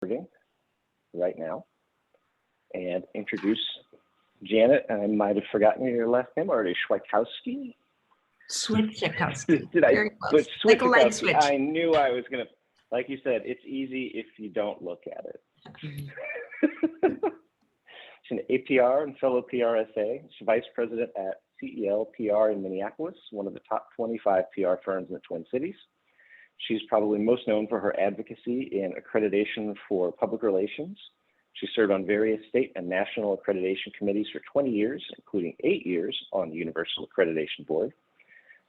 Right now, and introduce Janet. I might have forgotten your last name already. Swiecichowski. Swiecichowski. Did I? Very close. But Like a light Swiecichowski. switch. I knew I was gonna. Like you said, it's easy if you don't look at it. She's an APR and fellow PRSA. She's vice president at CEL PR in Minneapolis, one of the top 25 PR firms in the Twin Cities. She's probably most known for her advocacy in accreditation for public relations. She served on various state and national accreditation committees for 20 years, including 8 years on the Universal Accreditation Board.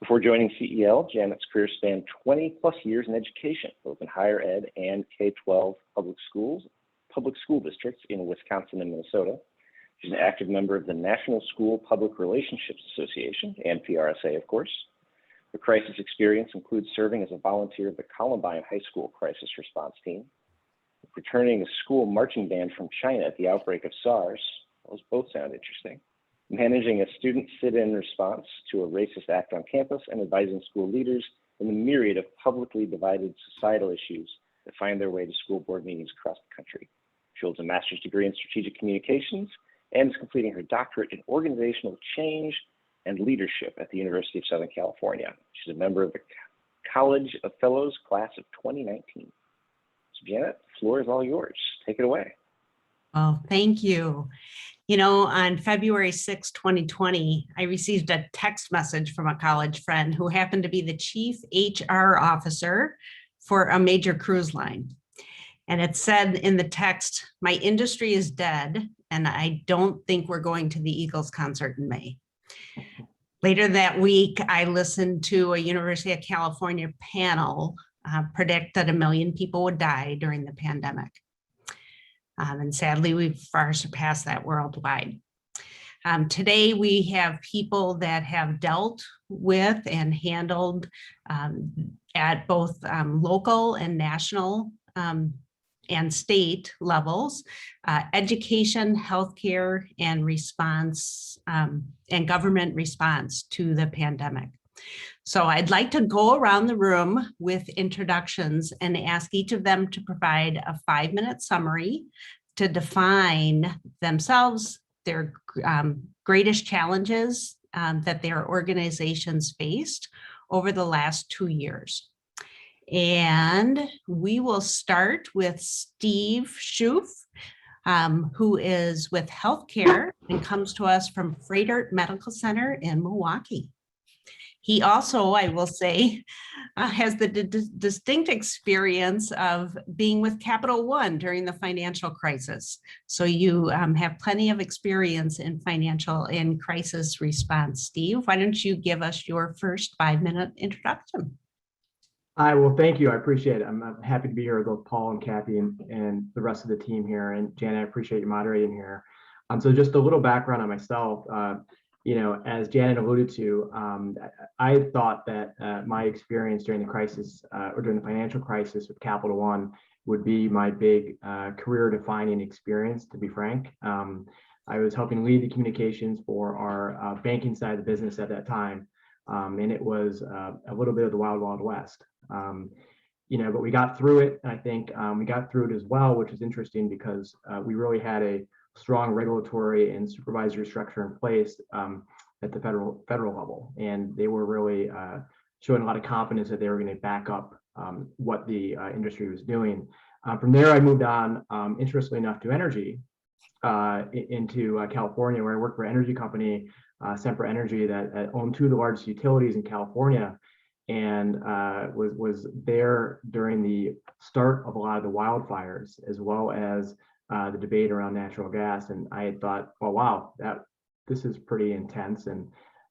Before joining CEL, Janet's career spanned 20 plus years in education, both in higher ed and K-12 public school districts in Wisconsin and Minnesota. She's an active member of the National School Public Relationships Association and PRSA, of course. Her crisis experience includes serving as a volunteer of the Columbine High School Crisis Response Team, returning a school marching band from China at the outbreak of SARS. Those both sound interesting. Managing a student sit-in response to a racist act on campus, and advising school leaders in the myriad of publicly divided societal issues that find their way to school board meetings across the country. She holds a master's degree in strategic communications and is completing her doctorate in organizational change and leadership at the University of Southern California. She's a member of the College of Fellows class of 2019. So Janet, the floor is all yours. Take it away. Oh, thank you. You know, on February 6, 2020, I received a text message from a college friend who happened to be the chief HR officer for a major cruise line. And it said in the text, "My industry is dead, and I don't think we're going to the Eagles concert in May." Later that week, I listened to a University of California panel predict that 1 million people would die during the pandemic. And sadly, we've far surpassed that worldwide. Today, we have people that have dealt with and handled at both local and national and state levels, education, healthcare, and response and government response to the pandemic. So I'd like to go around the room with introductions and ask each of them to provide a 5-minute summary to define themselves, their greatest challenges that their organizations faced over the last 2 years. And we will start with Steve Schooff, who is with healthcare and comes to us from Froedtert Medical Center in Milwaukee. He also, I will say, has the distinct experience of being with Capital One during the financial crisis. So you have plenty of experience in financial and crisis response. Steve, why don't you give us your first 5-minute introduction? Well, thank you. I appreciate it. I'm happy to be here with both Paul and Cathy and the rest of the team here. And Janet, I appreciate you moderating here. So just a little background on myself. You know, as Janet alluded to, I thought that my experience during the crisis or during the financial crisis with Capital One would be my big career-defining experience, to be frank. I was helping lead the communications for our banking side of the business at that time. And it was a little bit of the wild, wild west. You know, but we got through it. And I think we got through it as well, which is interesting because we really had a strong regulatory and supervisory structure in place at the federal level. And they were really showing a lot of confidence that they were going to back up what the industry was doing. From there, I moved on, interestingly enough, to energy into California, where I worked for an energy company, Sempra Energy, that owned 2 of the largest utilities in California, and was there during the start of a lot of the wildfires, as well as the debate around natural gas. And I had thought, oh, wow, this is pretty intense. And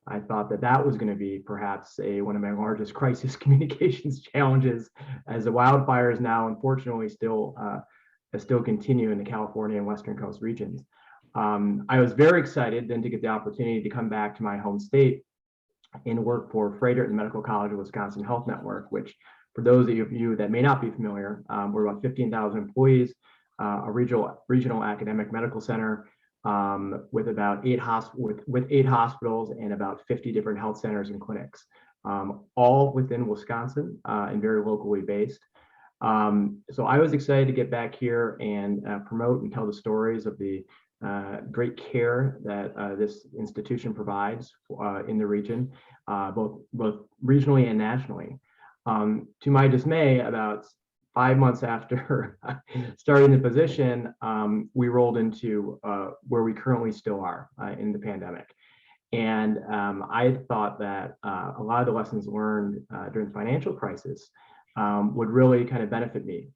I thought that was going to be perhaps one of my largest crisis communications challenges, as the wildfires now, unfortunately, still continue in the California and Western Coast regions. I was very excited then to get the opportunity to come back to my home state and work for Froedtert and Medical College of Wisconsin Health Network, which, for those of you that may not be familiar, we're about 15,000 employees, a regional academic medical center with about 8 hospitals and about 50 different health centers and clinics, all within Wisconsin and very locally based. So I was excited to get back here and promote and tell the stories of the great care that this institution provides in the region, both regionally and nationally. To my dismay, about 5 months after starting the position, we rolled into where we currently still are in the pandemic. And I thought that a lot of the lessons learned during the financial crisis would really kind of benefit me,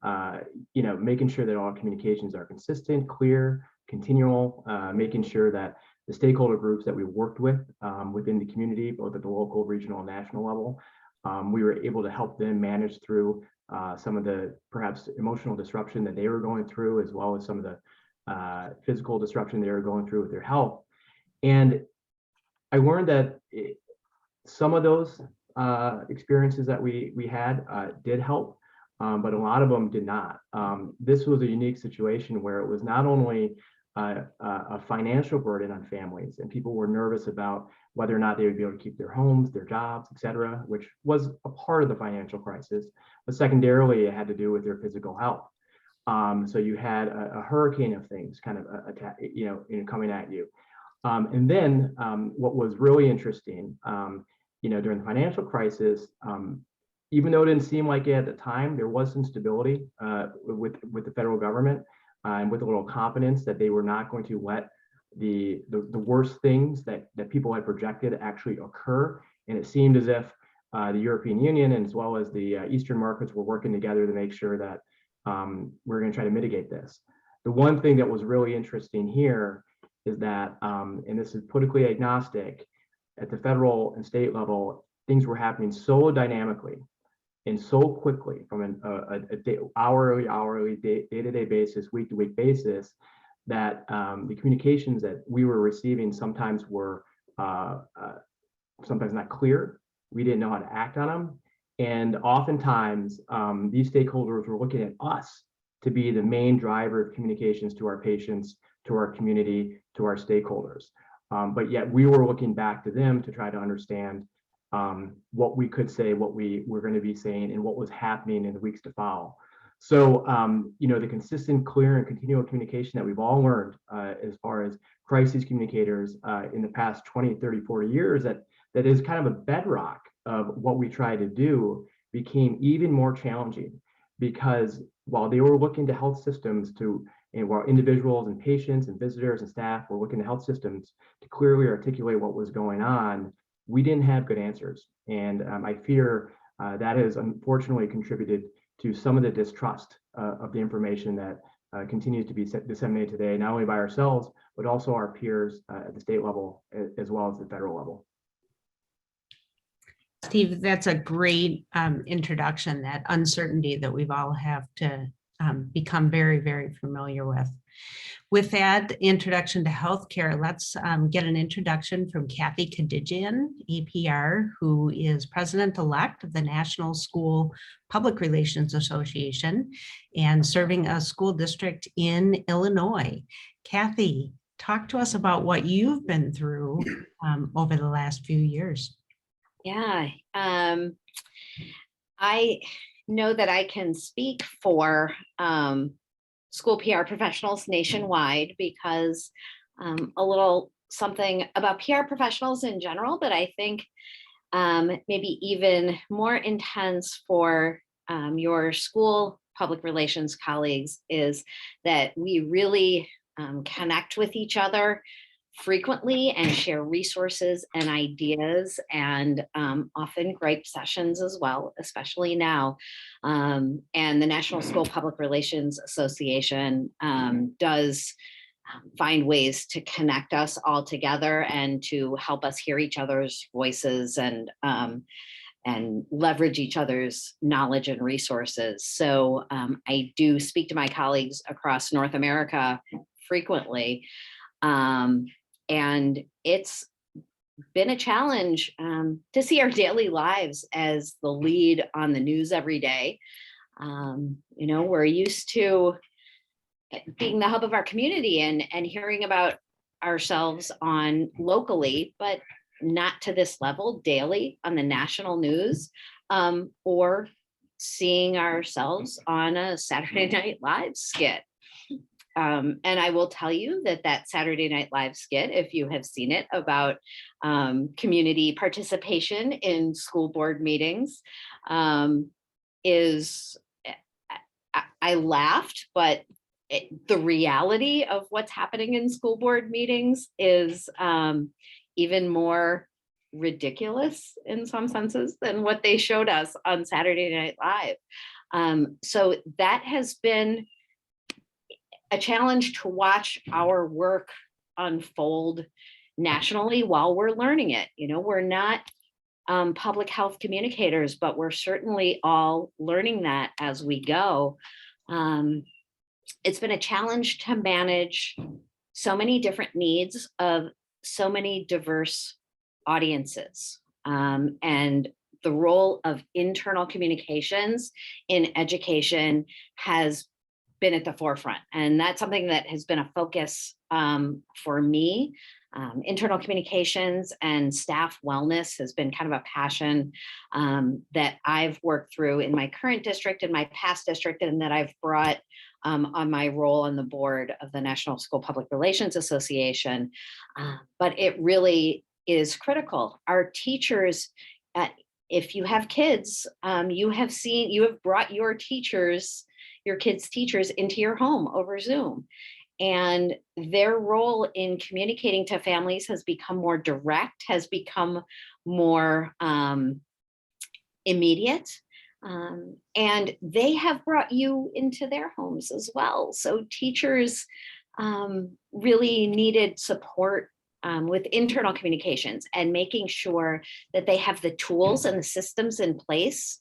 making sure that all communications are consistent, clear, continual, making sure that the stakeholder groups that we worked with within the community, both at the local, regional, and national level, we were able to help them manage through some of the perhaps emotional disruption that they were going through, as well as some of the physical disruption they were going through with their health. And I learned that some of those experiences that we had did help, but a lot of them did not. This was a unique situation where it was not only a financial burden on families, and people were nervous about whether or not they would be able to keep their homes, their jobs, et cetera, which was a part of the financial crisis, but secondarily, it had to do with their physical health. So you had a hurricane of things kind of coming at you. And then what was really interesting, during the financial crisis, even though it didn't seem like it at the time, there was some stability with the federal government and with a little confidence that they were not going to let the worst things that people had projected actually occur. And it seemed as if the European Union, and as well as the Eastern markets, were working together to make sure that we're going to try to mitigate this. The one thing that was really interesting here is that, and this is politically agnostic, at the federal and state level, things were happening so dynamically and so quickly from an hourly, day-to-day basis, week-to-week basis, that the communications that we were receiving sometimes were sometimes not clear. We didn't know how to act on them. And oftentimes, these stakeholders were looking at us to be the main driver of communications to our patients, to our community, to our stakeholders. But yet we were looking back to them to try to understand what we could say, what we were going to be saying, and what was happening in the weeks to follow. So, the consistent, clear, and continual communication that we've all learned as far as crisis communicators in the past 20, 30, 40 years, that is kind of a bedrock of what we try to do, became even more challenging, because while they were looking to health systems and while individuals and patients and visitors and staff were looking to health systems to clearly articulate what was going on, we didn't have good answers. And I fear that has unfortunately contributed to some of the distrust of the information that continues to be disseminated today, not only by ourselves, but also our peers at the state level, as well as the federal level. Steve, that's a great introduction, that uncertainty that we've all have to become very, very familiar with. With that introduction to healthcare, let's get an introduction from Cathy Kedjidiian, APR, who is president-elect of the National School Public Relations Association and serving a school district in Illinois. Cathy, talk to us about what you've been through over the last few years. Yeah, I know that I can speak for school PR professionals nationwide, because a little something about PR professionals in general, but I think maybe even more intense for your school public relations colleagues is that we really connect with each other frequently and share resources and ideas, and often gripe sessions as well, especially now. And the National School Public Relations Association does find ways to connect us all together and to help us hear each other's voices and leverage each other's knowledge and resources. So I do speak to my colleagues across North America frequently. And it's been a challenge to see our daily lives as the lead on the news every day. We're used to being the hub of our community and hearing about ourselves on locally, but not to this level daily on the national news, or seeing ourselves on a Saturday Night Live skit. And I will tell you that Saturday Night Live skit, if you have seen it, about community participation in school board meetings, is, I laughed, but the reality of what's happening in school board meetings is even more ridiculous in some senses than what they showed us on Saturday Night Live. So that has been a challenge to watch our work unfold nationally while we're learning it. You know, we're not public health communicators, but we're certainly all learning that as we go. It's been a challenge to manage so many different needs of so many diverse audiences. And the role of internal communications in education has been at the forefront. And that's something that has been a focus for me. Internal communications and staff wellness has been kind of a passion that I've worked through in my current district and my past district, and that I've brought on my role on the board of the National School Public Relations Association. But it really is critical. Our teachers, if you have kids, you have brought your teachers, your kids' teachers into your home over Zoom. And their role in communicating to families has become more direct, has become more immediate. And they have brought you into their homes as well. So teachers really needed support with internal communications and making sure that they have the tools and the systems in place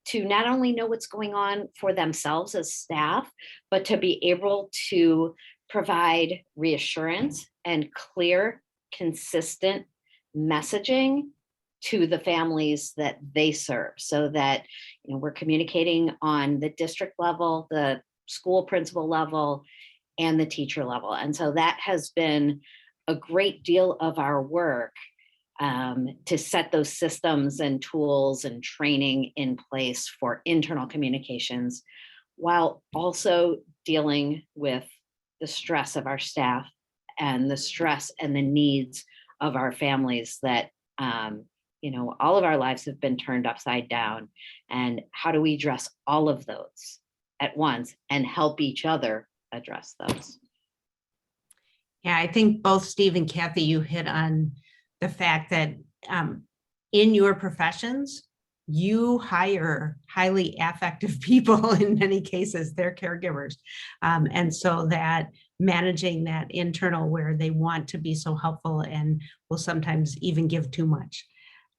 to not only know what's going on for themselves as staff, but to be able to provide reassurance and clear, consistent messaging to the families that they serve, so that, you know, we're communicating on the district level, the school principal level, and the teacher level. And so that has been a great deal of our work to set those systems and tools and training in place for internal communications, while also dealing with the stress of our staff and the stress and the needs of our families that, you know, all of our lives have been turned upside down. And how do we address all of those at once and help each other address those? Yeah, I think both Steve and Cathy, you hit on the fact that in your professions, you hire highly affective people. In many cases, they're caregivers. And so that managing that internal, where they want to be so helpful and will sometimes even give too much.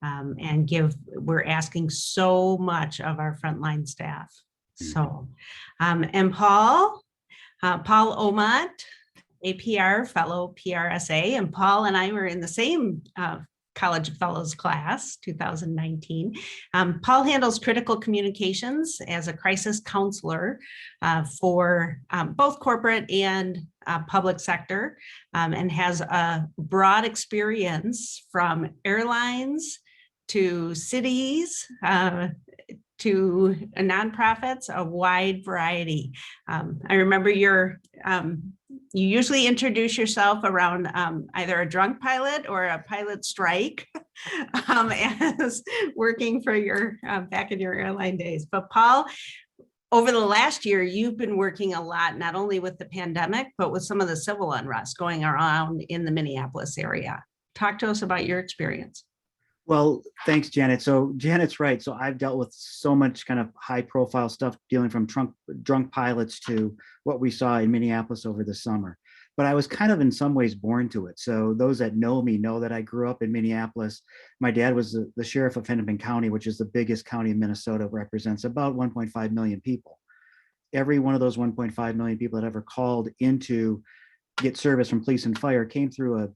We're asking so much of our frontline staff. So, and Paul Omodt, APR fellow PRSA, and Paul and I were in the same College of Fellows class, 2019. Paul handles critical communications as a crisis counselor for both corporate and public sector, and has a broad experience from airlines to cities, to nonprofits, a wide variety. I remember you usually introduce yourself around either a drunk pilot or a pilot strike as working for your back in your airline days. But Paul, over the last year, you've been working a lot, not only with the pandemic, but with some of the civil unrest going around in the Minneapolis area. Talk to us about your experience. Well, thanks, Janet. So Janet's right. So I've dealt with so much kind of high profile stuff, dealing from drunk pilots to what we saw in Minneapolis over the summer. But I was kind of in some ways born to it. So those that know me know that I grew up in Minneapolis. My dad was the sheriff of Hennepin County, which is the biggest county in Minnesota, represents about 1.5 million people. Every one of those 1.5 million people that ever called in to get service from police and fire came through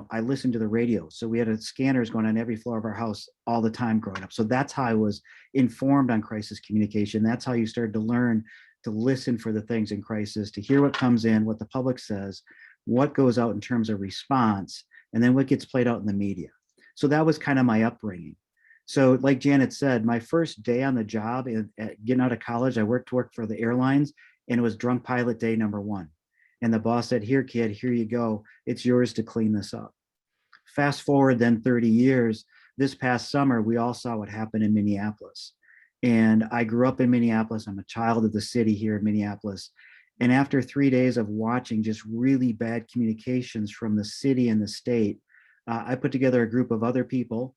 I listened to the radio. So we had scanners going on every floor of our house all the time growing up. So that's how I was informed on crisis communication. That's how you started to learn to listen for the things in crisis, to hear what comes in, what the public says, what goes out in terms of response, and then what gets played out in the media. So that was kind of my upbringing. So like Janet said, my first day on the job at getting out of college, I worked for the airlines, and it was drunk pilot day #1. And the boss said, here, kid, here you go. It's yours to clean this up. Fast forward then 30 years, this past summer, we all saw what happened in Minneapolis. And I grew up in Minneapolis. I'm a child of the city here in Minneapolis. And after 3 days of watching just really bad communications from the city and the state, I put together a group of other people,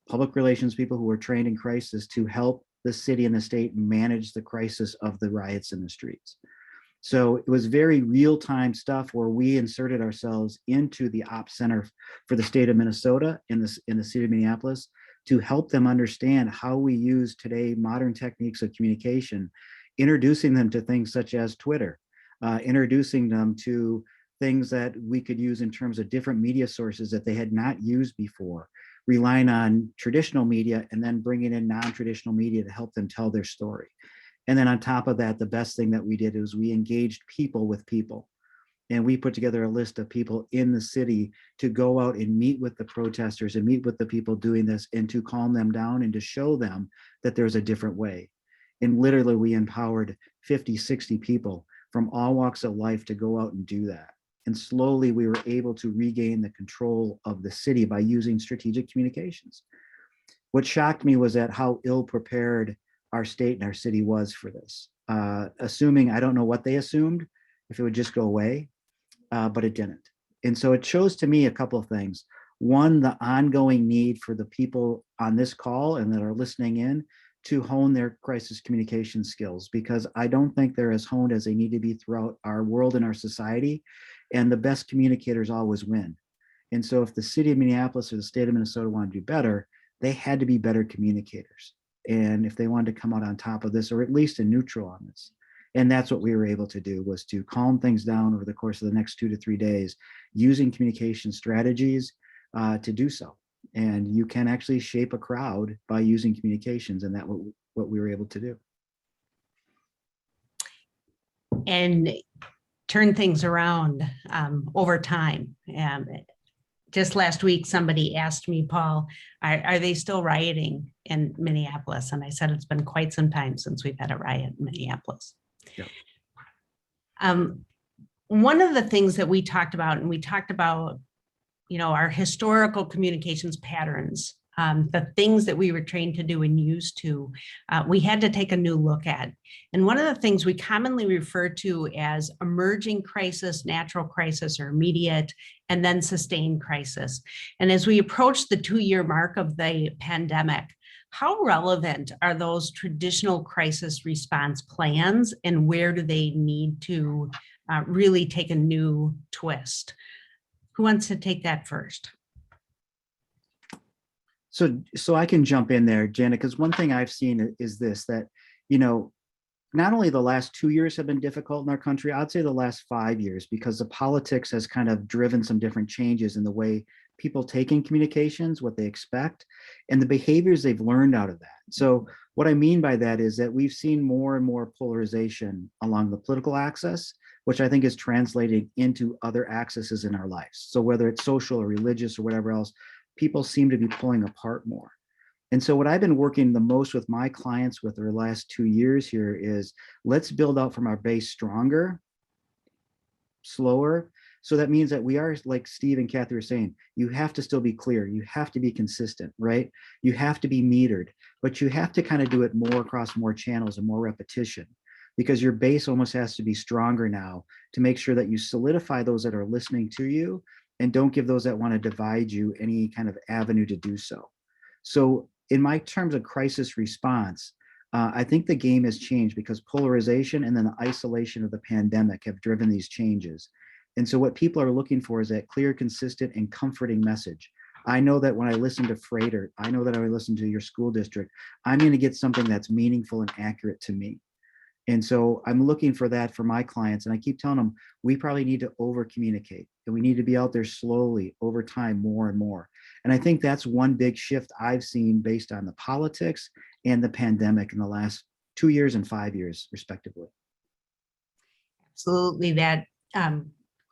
public relations people who were trained in crisis, to help the city and the state manage the crisis of the riots in the streets. So it was very real-time stuff where we inserted ourselves into the ops center for the state of Minnesota in the city of Minneapolis to help them understand how we use today modern techniques of communication, introducing them to things such as Twitter, introducing them to things that we could use in terms of different media sources that they had not used before, relying on traditional media and then bringing in non-traditional media to help them tell their story. And then on top of that, the best thing that we did is we engaged people with people. And we put together a list of people in the city to go out and meet with the protesters and meet with the people doing this and to calm them down and to show them that there's a different way. And literally we empowered 50, 60 people from all walks of life to go out and do that. And slowly we were able to regain the control of the city by using strategic communications. What shocked me was that how ill prepared our state and our city was for this. Assuming, I don't know what they assumed, if it would just go away, but it didn't. And so it shows to me a couple of things. One, the ongoing need for the people on this call and that are listening in to hone their crisis communication skills, because I don't think they're as honed as they need to be throughout our world and our society. And the best communicators always win. And so if the city of Minneapolis or the state of Minnesota want to do better, they had to be better communicators. And if they wanted to come out on top of this, or at least a neutral on this. And that's what we were able to do, was to calm things down over the course of the next 2 to 3 days, using communication strategies to do so. And you can actually shape a crowd by using communications, and that's what we were able to do. And turn things around over time. Just last week, somebody asked me, Paul, are they still rioting in Minneapolis? And I said, it's been quite some time since we've had a riot in Minneapolis. Yep. One of the things that we talked about, our historical communications patterns, the things that we were trained to do and used to, we had to take a new look at. And one of the things we commonly refer to as emerging crisis, natural crisis, or immediate, and then sustained crisis. And as we approach the 2-year mark of the pandemic, how relevant are those traditional crisis response plans, and where do they need to really take a new twist? Who wants to take that first? So I can jump in there, Janet, because one thing I've seen is this, that, not only the last 2 years have been difficult in our country, I'd say the last 5 years, because the politics has kind of driven some different changes in the way people take in communications, what they expect, and the behaviors they've learned out of that. So what I mean by that is that we've seen more and more polarization along the political axis, which I think is translated into other axes in our lives. So whether it's social or religious or whatever else, people seem to be pulling apart more. And so what I've been working the most with my clients with the last 2 years here is, let's build out from our base stronger, slower. So that means that we are, like Steve and Cathy were saying, you have to still be clear. You have to be consistent, right? You have to be metered, but you have to kind of do it more across more channels and more repetition, because your base almost has to be stronger now to make sure that you solidify those that are listening to you and don't give those that want to divide you any kind of avenue to do so. So in my terms of crisis response, I think the game has changed because polarization and then the isolation of the pandemic have driven these changes. And so what people are looking for is that clear, consistent, and comforting message. I know that when I listen to Froedtert, I know that when I listen to your school district, I'm going to get something that's meaningful and accurate to me. And so I'm looking for that for my clients. And I keep telling them, we probably need to over communicate, and we need to be out there slowly over time, more and more. And I think that's one big shift I've seen based on the politics and the pandemic in the last 2 years and 5 years, respectively. Absolutely. That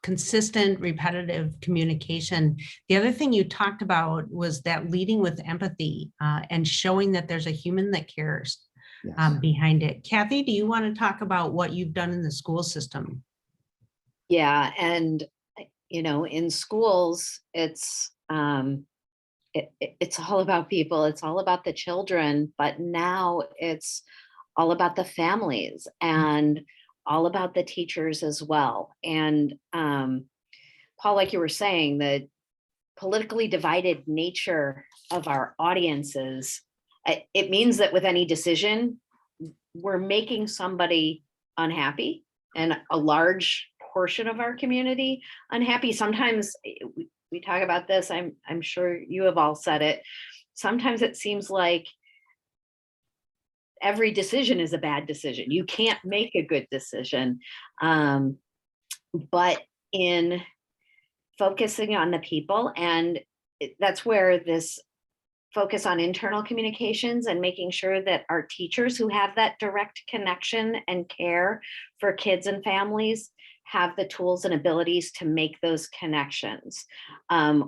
consistent, repetitive communication. The other thing you talked about was that leading with empathy and showing that there's a human that cares Yes. behind it. Cathy, do you want to talk about what you've done in the school system? Yeah, and in schools, it's all about people. It's all about the children, but now it's all about the families and all about the teachers as well. And Paul, like you were saying, the politically divided nature of our audiences, it means that with any decision, we're making somebody unhappy, and a large portion of our community unhappy. Sometimes we talk about this, I'm sure you have all said it. Sometimes it seems like every decision is a bad decision. You can't make a good decision. But in focusing on the people, and that's where this focus on internal communications and making sure that our teachers who have that direct connection and care for kids and families have the tools and abilities to make those connections.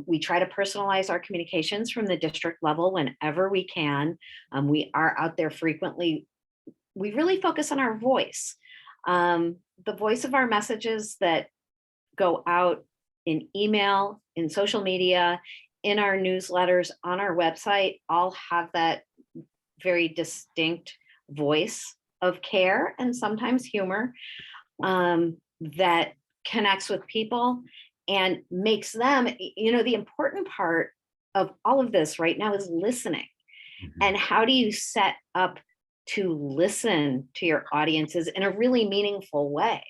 We try to personalize our communications from the district level whenever we can. We are out there frequently. We really focus on our voice. The voice of our messages that go out in email, in social media, in our newsletters, on our website, all have that very distinct voice of care and sometimes humor that connects with people and makes them, the important part of all of this right now is listening. Mhm. And how do you set up to listen to your audiences in a really meaningful way?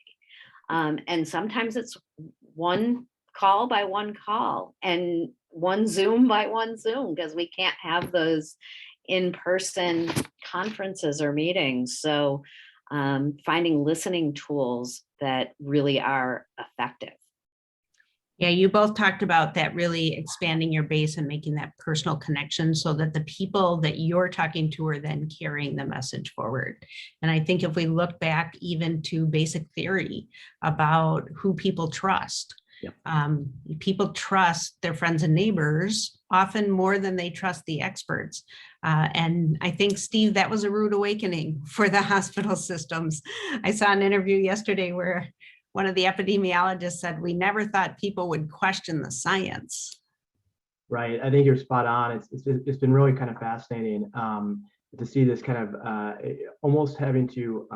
And sometimes it's one call by one call and one Zoom by one Zoom, because we can't have those in-person conferences or meetings. So finding listening tools that really are effective. Yeah, you both talked about that, really expanding your base and making that personal connection so that the people that you're talking to are then carrying the message forward. And I think if we look back even to basic theory about who people trust, Yep. People trust their friends and neighbors often more than they trust the experts. And I think, Steve, that was a rude awakening for the hospital systems. I saw an interview yesterday where one of the epidemiologists said, we never thought people would question the science. Right. I think you're spot on. It's been really kind of fascinating to see this kind of almost having to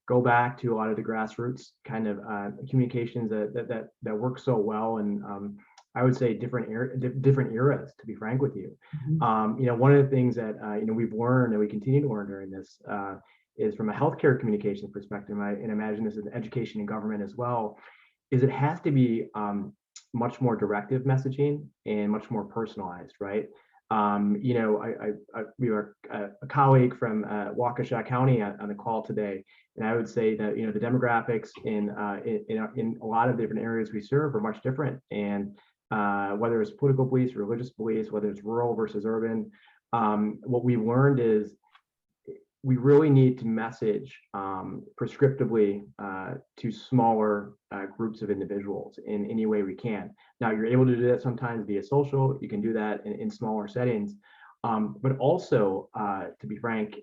go back to a lot of the grassroots kind of communications that work so well, and I would say different eras, to be frank with you. Mhm. One of the things that we've learned and we continue to learn during this is from a healthcare communications perspective, and imagine this is education and government as well, is it has to be much more directive messaging and much more personalized, right? We were a colleague from Waukesha County on the call today, and I would say that the demographics in a lot of different areas we serve are much different, and whether it's political beliefs, religious beliefs, whether it's rural versus urban, what we've learned is we really need to message prescriptively to smaller groups of individuals in any way we can. Now, you're able to do that sometimes via social. You can do that in smaller settings. But also, to be frank,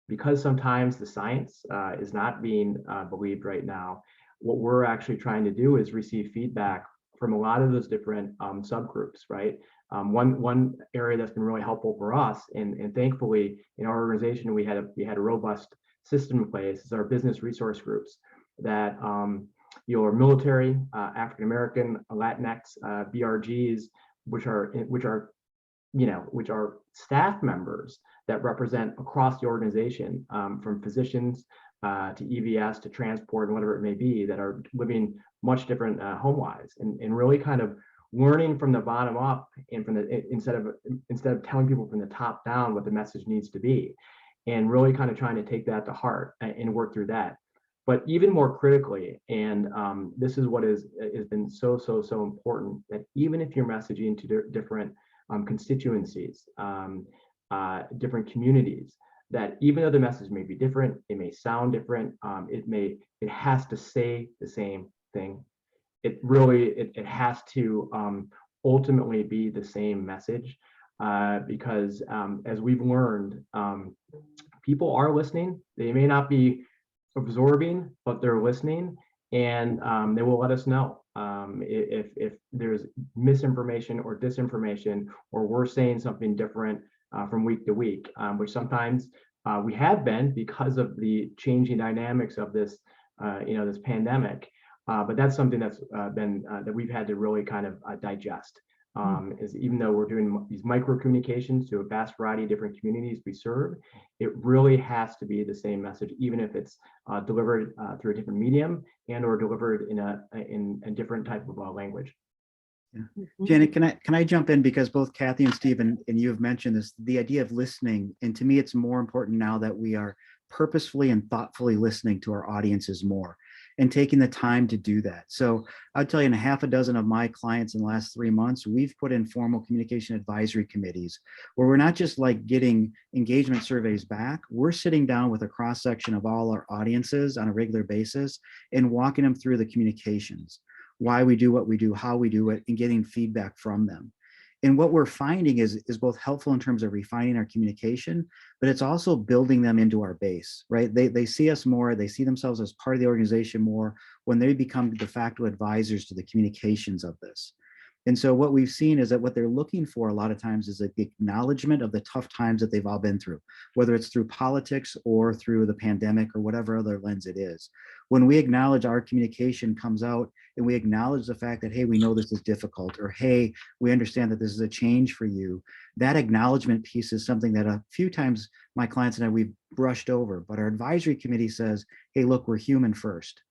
because sometimes the science is not being believed right now, what we're actually trying to do is receive feedback from a lot of those different subgroups, right? One area that's been really helpful for us, and thankfully in our organization we had a robust system in place, is our business resource groups that your military, African American, Latinx, BRGs, which are staff members that represent across the organization, from physicians to EVS to transport and whatever it may be, that are living much different home-wise, and really kind of learning from the bottom up, and instead of telling people from the top down what the message needs to be, and really kind of trying to take that to heart and work through that. But even more critically, and this is what has been so important, that even if you're messaging to different constituencies, different communities, that even though the message may be different, it may sound different, it has to say the same thing. it really, it has to ultimately be the same message, because as we've learned, people are listening. They may not be absorbing, but they're listening, and they will let us know if there's misinformation or disinformation, or we're saying something different from week to week, which sometimes we have been because of the changing dynamics of this, this pandemic. But that's something that's been that we've had to really kind of digest. Is even though we're doing these micro communications to a vast variety of different communities we serve, it really has to be the same message, even if it's delivered through a different medium and or delivered in a different type of language. Yeah. Janet, can I jump in, because both Cathy and Steve and you have mentioned this, the idea of listening, and to me it's more important now that we are purposefully and thoughtfully listening to our audiences more and taking the time to do that. So I'll tell you, in a half a dozen of my clients in the last 3 months, we've put in formal communication advisory committees where we're not just like getting engagement surveys back, we're sitting down with a cross section of all our audiences on a regular basis and walking them through the communications, why we do what we do, how we do it, and getting feedback from them. And what we're finding is both helpful in terms of refining our communication, but it's also building them into our base, right? They see us more, they see themselves as part of the organization more when they become de facto advisors to the communications of this. And so what we've seen is that what they're looking for a lot of times is the acknowledgement of the tough times that they've all been through, whether it's through politics or through the pandemic or whatever other lens it is. When we acknowledge our communication comes out and we acknowledge the fact that, hey, we know this is difficult, or hey, we understand that this is a change for you, that acknowledgement piece is something that a few times my clients and I, we've brushed over, but our advisory committee says, hey, look, we're human first.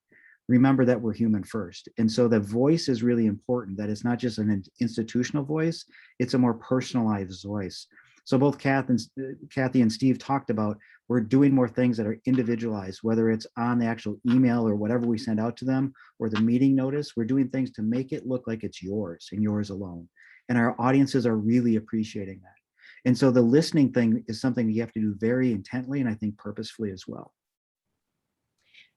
Remember that we're human first. And so the voice is really important, that it's not just an institutional voice, it's a more personalized voice. So both Cathy and Steve talked about, we're doing more things that are individualized, whether it's on the actual email or whatever we send out to them, or the meeting notice, we're doing things to make it look like it's yours and yours alone. And our audiences are really appreciating that. And so the listening thing is something you have to do very intently, and I think purposefully as well.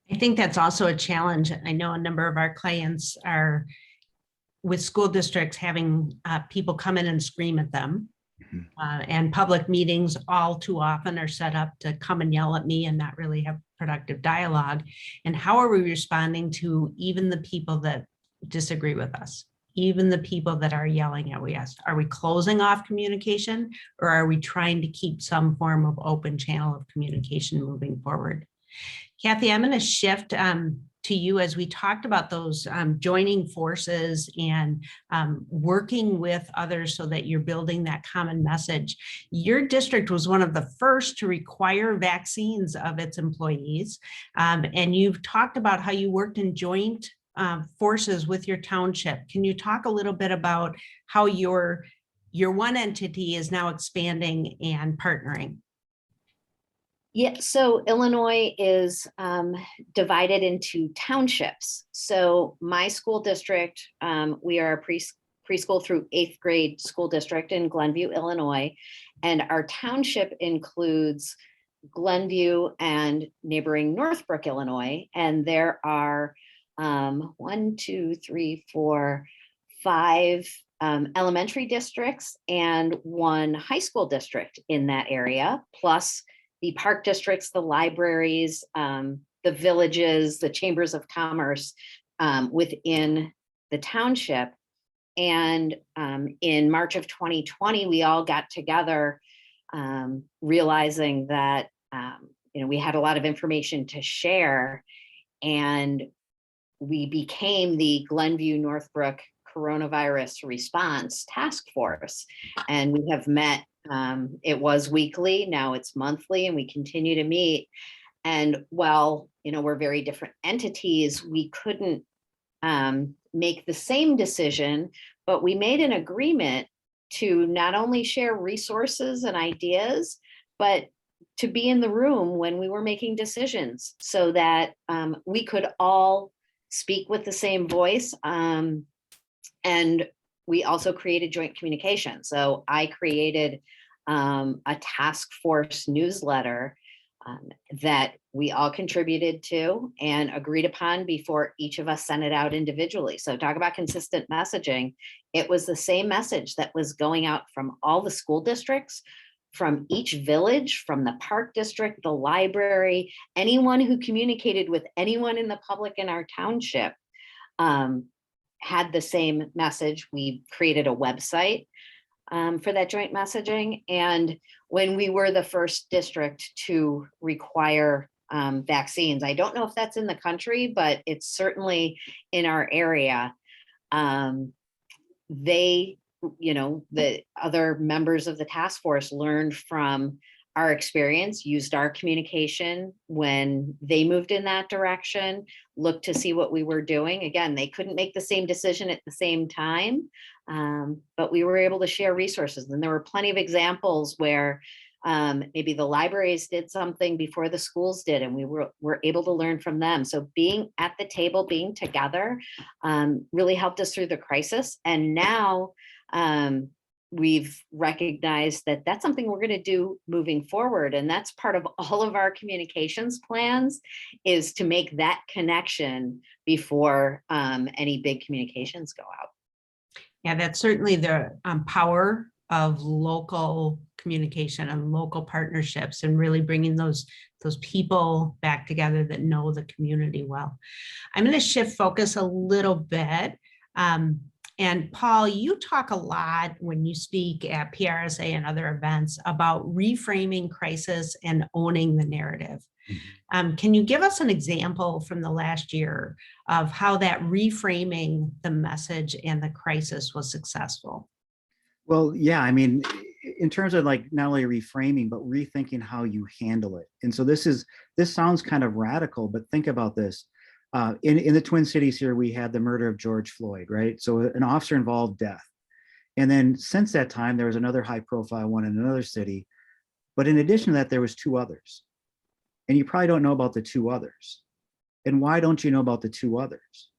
I think that's also a challenge. I know a number of our clients are with school districts having people come in and scream at them. And public meetings all too often are set up to come and yell at me and not really have productive dialogue. And how are we responding to even the people that disagree with us? Even the people that are yelling at us? Are we closing off communication, or are we trying to keep some form of open channel of communication moving forward? Cathy, I'm going to shift to you as we talked about those joining forces and working with others so that you're building that common message. Your district was one of the first to require vaccines of its employees. And you've talked about how you worked in joint forces with your township. Can you talk a little bit about how your one entity is now expanding and partnering? Yeah, so Illinois is divided into townships. So my school district, we are a preschool through 8th grade school district in Glenview, Illinois. And our township includes Glenview and neighboring Northbrook, Illinois. And there are 5 elementary districts and 1 high school district in that area, plus the park districts, the libraries, the villages, the chambers of commerce within the township. And in March of 2020, we all got together, realizing that we had a lot of information to share, and we became the Glenview Northbrook Coronavirus Response Task Force, and we have met. It was weekly, now it's monthly, and we continue to meet. And while we're very different entities, we couldn't make the same decision, but we made an agreement to not only share resources and ideas, but to be in the room when we were making decisions, so that we could all speak with the same voice. And we also created joint communication. So I created a task force newsletter that we all contributed to and agreed upon before each of us sent it out individually. So talk about consistent messaging. It was the same message that was going out from all the school districts, from each village, from the park district, the library, anyone who communicated with anyone in the public in our township had the same message. We created a website for that joint messaging. And when we were the first district to require vaccines, I don't know if that's in the country, but it's certainly in our area. They, the other members of the task force learned from our experience, used our communication when they moved in that direction, looked to see what we were doing. Again, they couldn't make the same decision at the same time, but we were able to share resources. And there were plenty of examples where maybe the libraries did something before the schools did, and we were able to learn from them. So being at the table, being together really helped us through the crisis. And now we've recognized that that's something we're going to do moving forward. And that's part of all of our communications plans, is to make that connection before any big communications go out. Yeah, that's certainly the power of local communication and local partnerships, and really bringing those people back together that know the community well. I'm going to shift focus a little bit. And Paul, you talk a lot when you speak at PRSA and other events about reframing crisis and owning the narrative. Can you give us an example from the last year of how that reframing the message and the crisis was successful? Well, yeah, I mean, in terms of like not only reframing, but rethinking how you handle it. And so this sounds kind of radical, but think about this. In the Twin Cities here, we had the murder of George Floyd, right? So an officer involved death. And then since that time, there was another high profile one in another city. But in addition to that, there was two others. And you probably don't know about the two others. And why don't you know about the two others?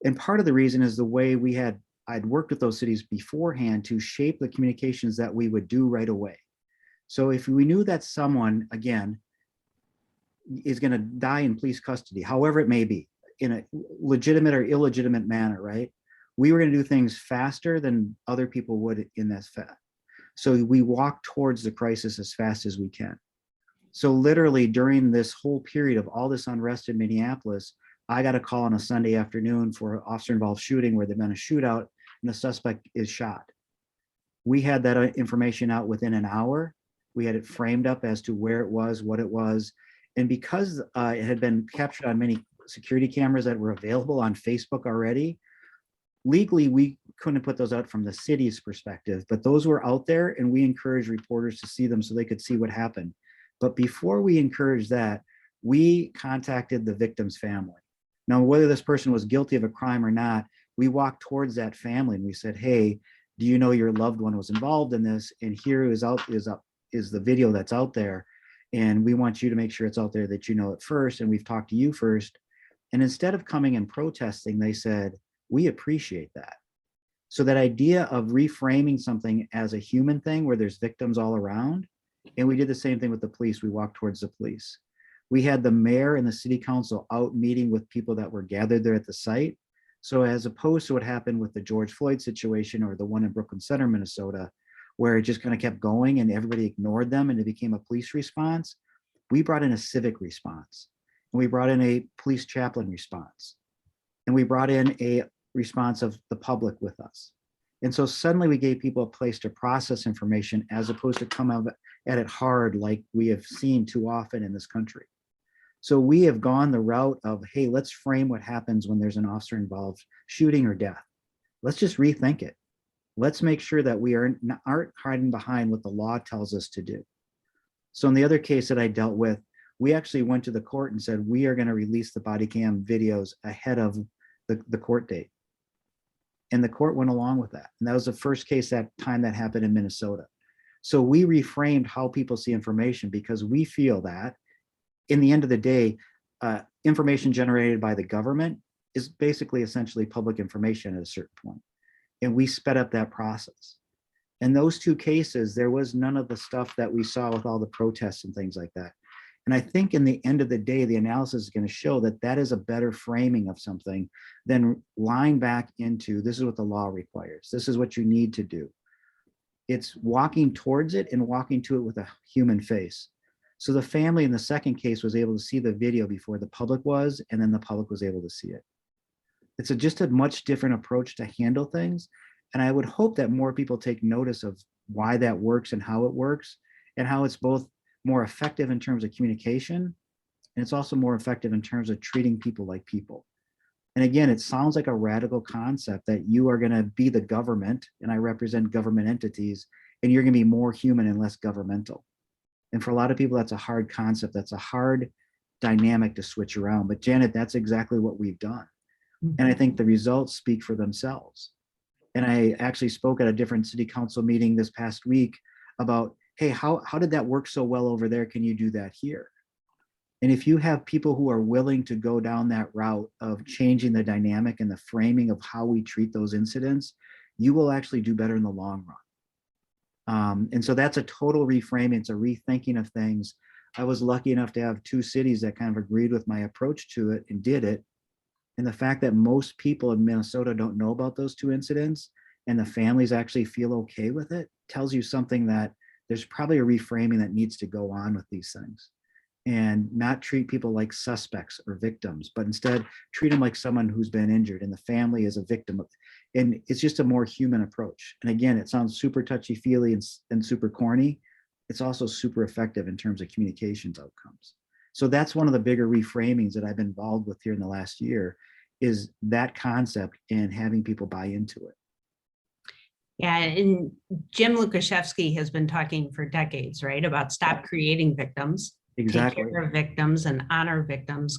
And part of the reason is the way I'd worked with those cities beforehand to shape the communications that we would do right away. So if we knew that someone, again, is going to die in police custody, however it may be, in a legitimate or illegitimate manner, right? We were going to do things faster than other people would in that fact. So we walk towards the crisis as fast as we can. So literally during this whole period of all this unrest in Minneapolis, I got a call on a Sunday afternoon for an officer-involved shooting where there'd been a shootout and the suspect is shot. We had that information out within an hour. We had it framed up as to where it was, what it was. And because it had been captured on many security cameras that were available on Facebook already, legally, we couldn't put those out from the city's perspective, but those were out there and we encouraged reporters to see them so they could see what happened. But before we encouraged that, we contacted the victim's family. Now, whether this person was guilty of a crime or not, we walked towards that family and we said, hey, do you know your loved one was involved in this? And here is the video that's out there. And we want you to make sure it's out there that you know it first. And we've talked to you first. And instead of coming and protesting, they said, we appreciate that. So that idea of reframing something as a human thing where there's victims all around. And we did the same thing with the police. We walked towards the police. We had the mayor and the city council out meeting with people that were gathered there at the site. So as opposed to what happened with the George Floyd situation or the one in Brooklyn Center, Minnesota, where it just kind of kept going and everybody ignored them and it became a police response, we brought in a civic response. And we brought in a police chaplain response. And we brought in a response of the public with us. And so suddenly we gave people a place to process information as opposed to come out at it hard like we have seen too often in this country. So we have gone the route of, hey, let's frame what happens when there's an officer involved shooting or death. Let's just rethink it. Let's make sure that we aren't hiding behind what the law tells us to do. So in the other case that I dealt with, we actually went to the court and said, we are going to release the body cam videos ahead of the court date. And the court went along with that. And that was the first case that time that happened in Minnesota. So we reframed how people see information because we feel that in the end of the day, information generated by the government is basically essentially public information at a certain point. And we sped up that process. In those two cases, there was none of the stuff that we saw with all the protests and things like that. And I think in the end of the day, the analysis is going to show that that is a better framing of something than lying back into, this is what the law requires. This is what you need to do. It's walking towards it and walking to it with a human face. So the family in the second case was able to see the video before the public was, and then the public was able to see it. It's just a much different approach to handle things. And I would hope that more people take notice of why that works and how it works, and how it's both more effective in terms of communication, and it's also more effective in terms of treating people like people. And again, it sounds like a radical concept that you are going to be the government, and I represent government entities, and you're going to be more human and less governmental. And for a lot of people, that's a hard concept. That's a hard dynamic to switch around. But Janet, that's exactly what we've done. And I think the results speak for themselves. And I actually spoke at a different city council meeting this past week about, hey, how did that work so well over there? Can you do that here? And if you have people who are willing to go down that route of changing the dynamic and the framing of how we treat those incidents, you will actually do better in the long run. And so that's a total reframing. It's a rethinking of things. I was lucky enough to have 2 cities that kind of agreed with my approach to it and did it. And the fact that most people in Minnesota don't know about those 2 incidents and the families actually feel okay with it tells you something, that there's probably a reframing that needs to go on with these things, and not treat people like suspects or victims, but instead treat them like someone who's been injured and the family is a victim. And it's just a more human approach. And again, it sounds super touchy-feely and super corny. It's also super effective in terms of communications outcomes. So that's one of the bigger reframings that I've been involved with here in the last year, is that concept and having people buy into it. Yeah, and Jim Lukaszewski has been talking for decades, right, about stop creating victims. Exactly. Take care of victims and honor victims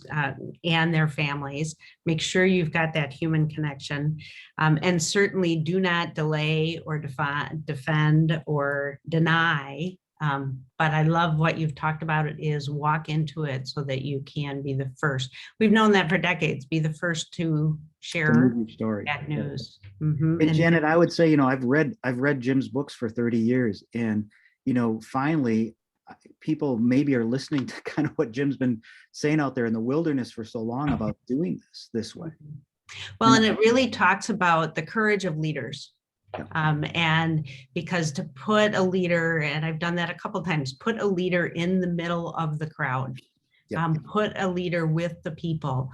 and their families. Make sure you've got that human connection, and certainly do not delay or defend or deny. But I love what you've talked about. It is walk into it so that you can be the first. We've known that for decades. Be the first to share Story. that news. Mm-hmm. And Janet, I would say, I've read Jim's books for 30 years, and finally, people maybe are listening to kind of what Jim's been saying out there in the wilderness for so long about doing this way. Well, and it really talks about the courage of leaders. And because to put a leader, and I've done that a couple of times, put a leader in the middle of the crowd, put a leader with the people.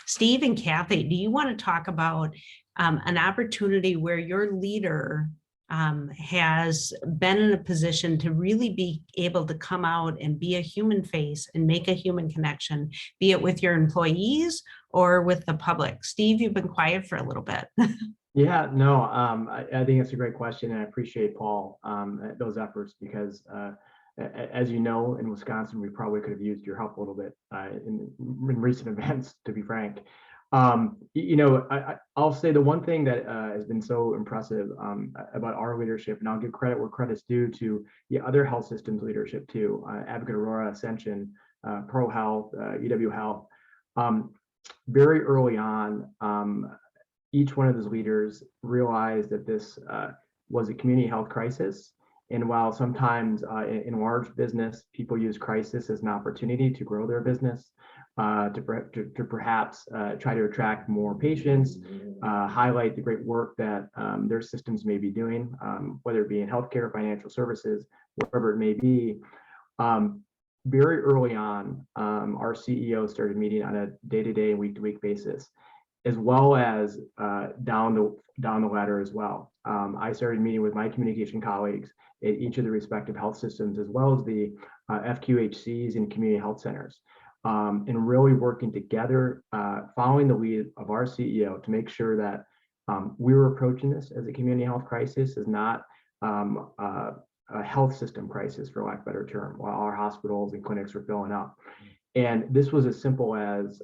Steve and Cathy, do you want to talk about an opportunity where your leader has been in a position to really be able to come out and be a human face and make a human connection, be it with your employees or with the public? Steve, you've been quiet for a little bit. Yeah, no, I think it's a great question, and I appreciate Paul those efforts, because as you know, in Wisconsin, we probably could have used your help a little bit in recent events, to be frank. I'll say the one thing that has been so impressive about our leadership, and I'll give credit where credit's due to the other health systems leadership too, Advocate Aurora, Ascension, Pro Health, UW Health. Very early on, each one of those leaders realized that this was a community health crisis. And while sometimes in large business, people use crisis as an opportunity to grow their business, to perhaps try to attract more patients, highlight the great work that their systems may be doing, whether it be in healthcare, financial services, whatever it may be. Very early on, our CEO started meeting on a day-to-day and week-to-week basis, as well as down the ladder as well. I started meeting with my communication colleagues at each of the respective health systems, as well as the FQHCs and community health centers, and really working together, following the lead of our CEO to make sure that we were approaching this as a community health crisis, as not a health system crisis, for lack of a better term, while our hospitals and clinics were filling up. And this was as simple as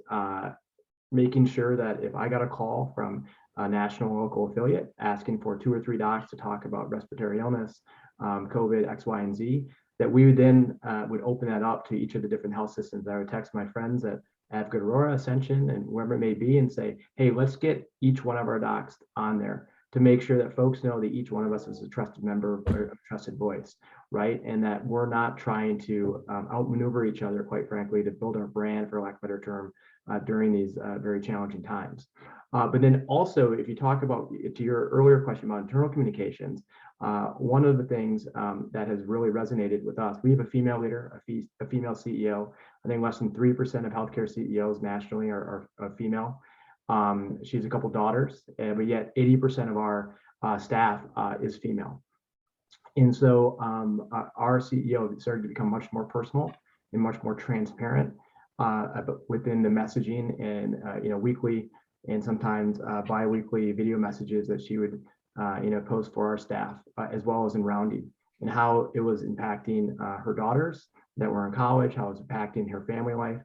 making sure that if I got a call from a national or local affiliate asking for 2 or 3 docs to talk about respiratory illness, COVID, X, Y, and Z, that we would then would open that up to each of the different health systems. I would text my friends at Advocate Aurora, Ascension, and wherever it may be, and say, hey, let's get each one of our docs on there to make sure that folks know that each one of us is a trusted member or a trusted voice, right? And that we're not trying to outmaneuver each other, quite frankly, to build our brand, for lack of a better term, during these very challenging times. But then also, if you talk about, to your earlier question about internal communications, one of the things that has really resonated with us, we have a female leader, a female CEO. I think less than 3% of healthcare CEOs nationally are female. She has a couple daughters, but yet 80% of our staff is female. And so our CEO started to become much more personal and much more transparent within the messaging and weekly and sometimes bi-weekly video messages that she would post for our staff, as well as in rounding, and how it was impacting her daughters that were in college, how it was impacting her family life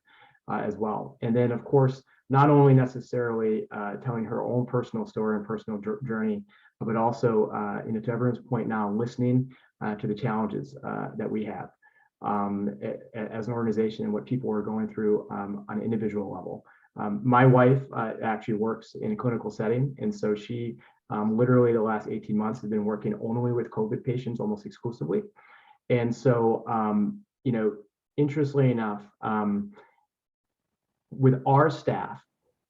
as well. And then, of course, not only necessarily telling her own personal story and personal journey, but also, to everyone's point now, listening to the challenges that we have as an organization and what people are going through on an individual level. My wife actually works in a clinical setting, and so she literally the last 18 months has been working only with COVID patients almost exclusively. And so, interestingly enough, with our staff,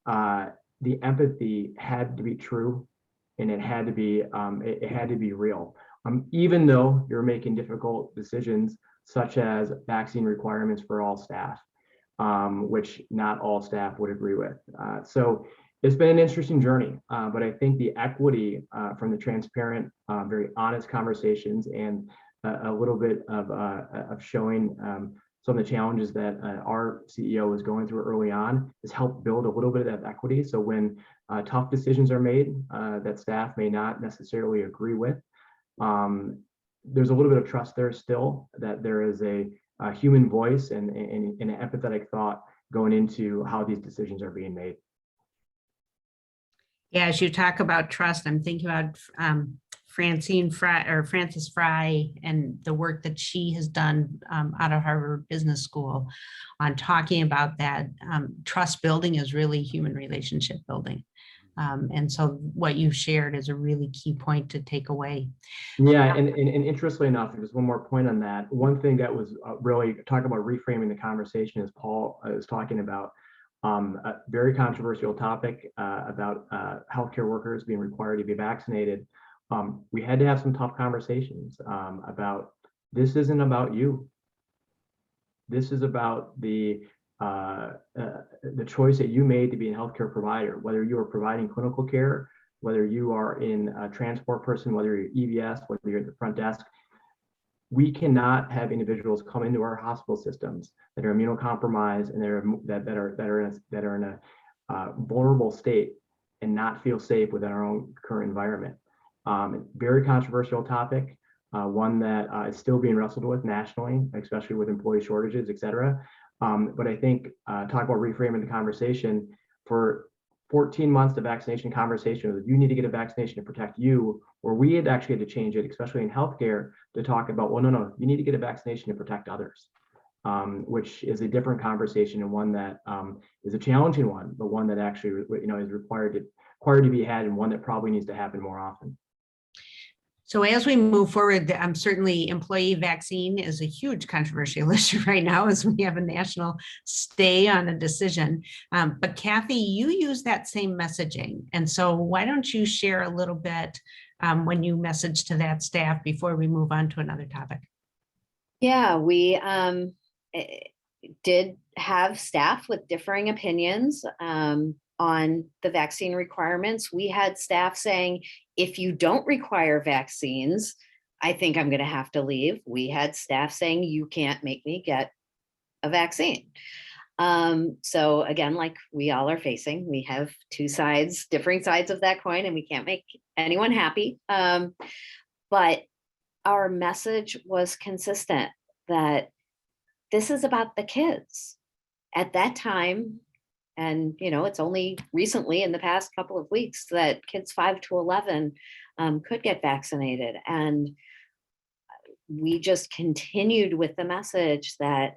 the empathy had to be true, and it had to be real. Even though you're making difficult decisions, such as vaccine requirements for all staff, which not all staff would agree with. So it's been an interesting journey, but I think the equity from the transparent, very honest conversations and a little bit of showing some of the challenges that our CEO was going through early on has helped build a little bit of that equity. So when tough decisions are made that staff may not necessarily agree with, there's a little bit of trust there still, that there is a human voice and an empathetic thought going into how these decisions are being made. Yeah, as you talk about trust, I'm thinking about Frances Fry and the work that she has done out of Harvard Business School on talking about that. Trust building is really human relationship building. And so what you shared is a really key point to take away. Yeah, and interestingly enough, there's one more point on that. One thing that was really talking about reframing the conversation, as Paul was talking about, a very controversial topic about healthcare workers being required to be vaccinated. We had to have some tough conversations about, this isn't about you. This is about the choice that you made to be a healthcare provider, whether you are providing clinical care, whether you are in a transport person, whether you're EVS, whether you're at the front desk. We cannot have individuals come into our hospital systems that are immunocompromised and that are in a vulnerable state and not feel safe within our own current environment. Very controversial topic, one that is still being wrestled with nationally, especially with employee shortages, et cetera. But I think talk about reframing the conversation. For 14 months, the vaccination conversation was, you need to get a vaccination to protect you, where we had actually had to change it, especially in healthcare, to talk about, well, no, you need to get a vaccination to protect others, which is a different conversation, and one that is a challenging one, but one that actually is required to be had, and one that probably needs to happen more often. So as we move forward, certainly employee vaccine is a huge controversial issue right now, as we have a national stay on a decision. But Cathy, you use that same messaging. And so why don't you share a little bit when you message to that staff before we move on to another topic? Yeah, we did have staff with differing opinions on the vaccine requirements. We had staff saying, if you don't require vaccines, I think I'm going to have to leave. We had staff saying, you can't make me get a vaccine. So again, like we all are facing, we have two sides, differing sides of that coin, and we can't make anyone happy. But our message was consistent that this is about the kids. At that time, and it's only recently in the past couple of weeks that kids 5 to 11 could get vaccinated. And we just continued with the message that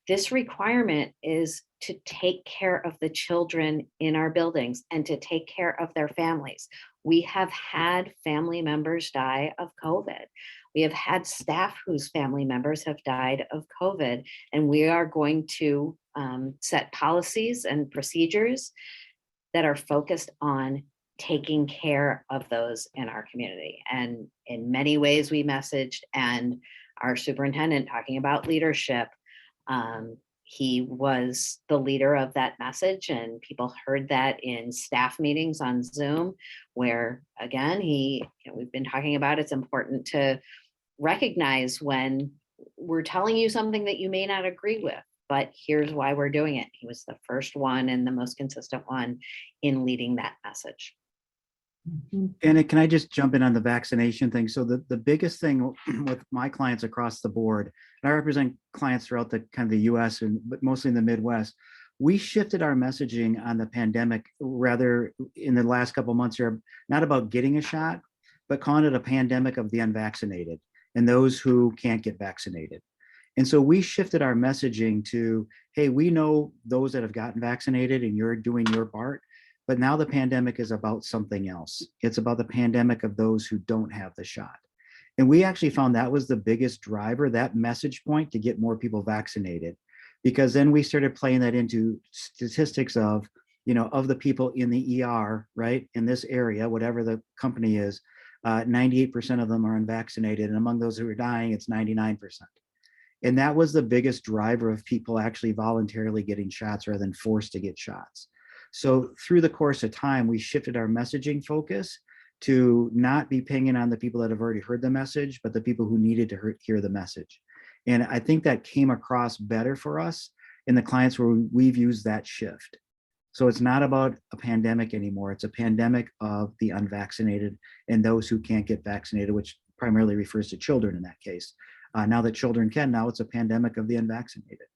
this requirement is to take care of the children in our buildings and to take care of their families. We have had family members die of COVID. We have had staff whose family members have died of COVID, and we are going to set policies and procedures that are focused on taking care of those in our community. And in many ways we messaged, and our superintendent talking about leadership, he was the leader of that message, and people heard that in staff meetings on Zoom, where again, we've been talking about it's important to recognize when we're telling you something that you may not agree with, but here's why we're doing it. He was the first one and the most consistent one in leading that message. And can I just jump in on the vaccination thing? So the biggest thing with my clients across the board, and I represent clients throughout the kind of the US, but mostly in the Midwest, we shifted our messaging on the pandemic rather in the last couple of months here, not about getting a shot, but calling it a pandemic of the unvaccinated and those who can't get vaccinated. And so we shifted our messaging to, hey, we know those that have gotten vaccinated and you're doing your part, but now the pandemic is about something else. It's about the pandemic of those who don't have the shot. And we actually found that was the biggest driver, that message point, to get more people vaccinated, because then we started playing that into statistics of, of the people in the ER, right, in this area, whatever the company is, 98% of them are unvaccinated. And among those who are dying, it's 99%. And that was the biggest driver of people actually voluntarily getting shots rather than forced to get shots. So through the course of time, we shifted our messaging focus to not be pinging on the people that have already heard the message, but the people who needed to hear the message. And I think that came across better for us in the clients where we've used that shift. So it's not about a pandemic anymore. It's a pandemic of the unvaccinated and those who can't get vaccinated, which primarily refers to children in that case. Now that children can, now it's a pandemic of the unvaccinated.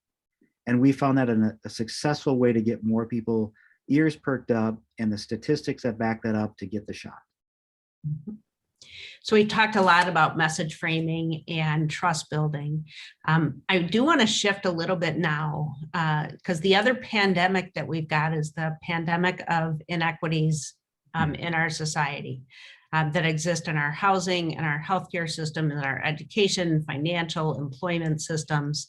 And we found that a successful way to get more people ears perked up and the statistics that back that up to get the shot. So we talked a lot about message framing and trust building. I do want to shift a little bit now because the other pandemic that we've got is the pandemic of inequities in our society that exist in our housing, in our healthcare system, in our education, financial, employment systems.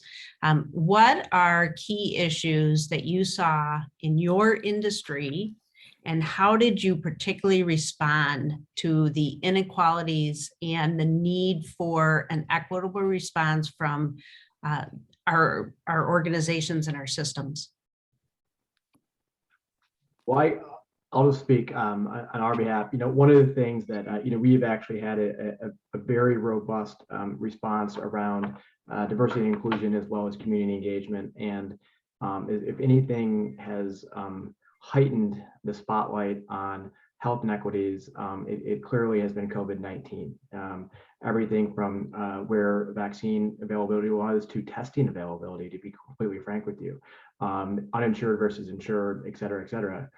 What are key issues that you saw in your industry, and how did you particularly respond to the inequalities and the need for an equitable response from our organizations and our systems? Well, I'll just speak on our behalf. One of the things that we've actually had a very robust response around diversity and inclusion as well as community engagement, and if anything has heightened the spotlight on health inequities, it clearly has been COVID-19. Everything from where vaccine availability was to testing availability, to be completely frank with you, uninsured versus insured, et cetera, et cetera.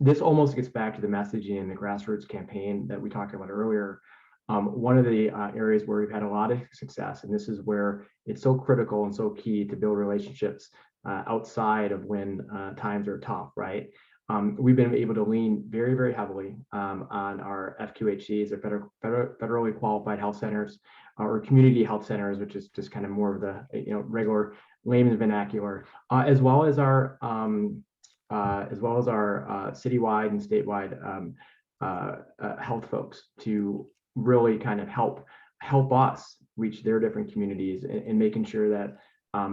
This almost gets back to the messaging and the grassroots campaign that we talked about earlier. One of the areas where we've had a lot of success, and this is where it's so critical and so key to build relationships outside of when times are tough, right? We've been able to lean very, very heavily on our FQHCs, or federally qualified health centers, or community health centers, which is just kind of more of the regular layman's vernacular, as well as our citywide and statewide health folks, to really kind of help us reach their different communities, and making sure that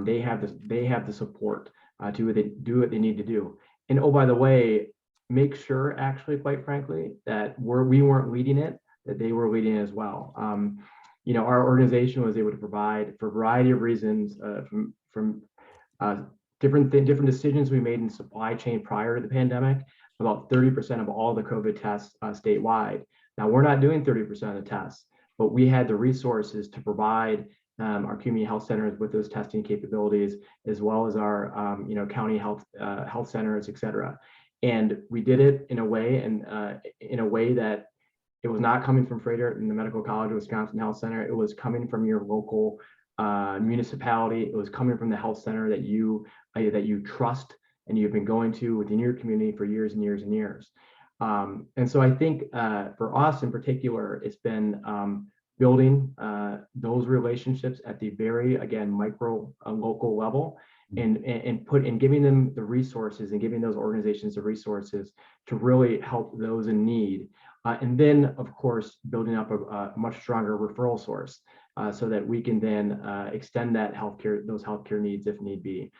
they have the support to do what they need to do. And oh, by the way, make sure, actually, quite frankly, that we weren't leading it, that they were leading it as well. Our organization was able to provide, for a variety of reasons, from different decisions we made in supply chain prior to the pandemic, about 30% of all the COVID tests statewide. Now, we're not doing 30% of the tests, but we had the resources to provide our community health centers with those testing capabilities, as well as our county health centers, et cetera. And we did it in a way that it was not coming from Froedtert and the Medical College of Wisconsin Health Center. It was coming from your local municipality. It was coming from the health center that you trust and you've been going to within your community for years and years and years. And so I think for us in particular, it's been building those relationships at the very, again, micro local level, and giving them the resources and giving those organizations the resources to really help those in need. And then, of course, building up a much stronger referral source so that we can then extend those healthcare needs if need be.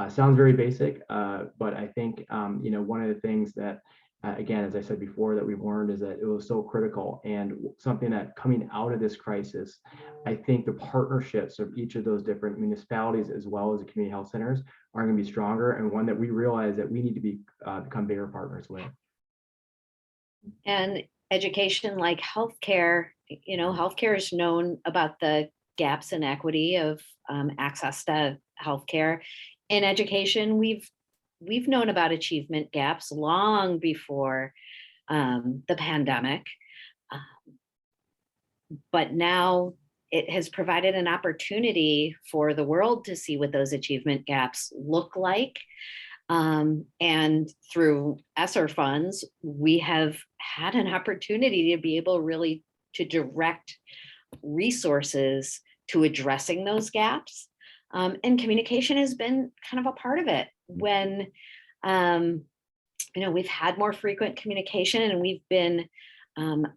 Sounds very basic, but I think one of the things that again, as I said before, that we've learned is that it was so critical, and something that coming out of this crisis, I think the partnerships of each of those different municipalities as well as the community health centers are going to be stronger, and one that we realize that we need to become bigger partners with. And education like healthcare, healthcare is known about the gaps in equity of access to healthcare. In education, we've known about achievement gaps long before the pandemic, but now it has provided an opportunity for the world to see what those achievement gaps look like. And through ESSER funds, we have had an opportunity to be able really to direct resources to addressing those gaps. And communication has been kind of a part of it. When we've had more frequent communication, and we've been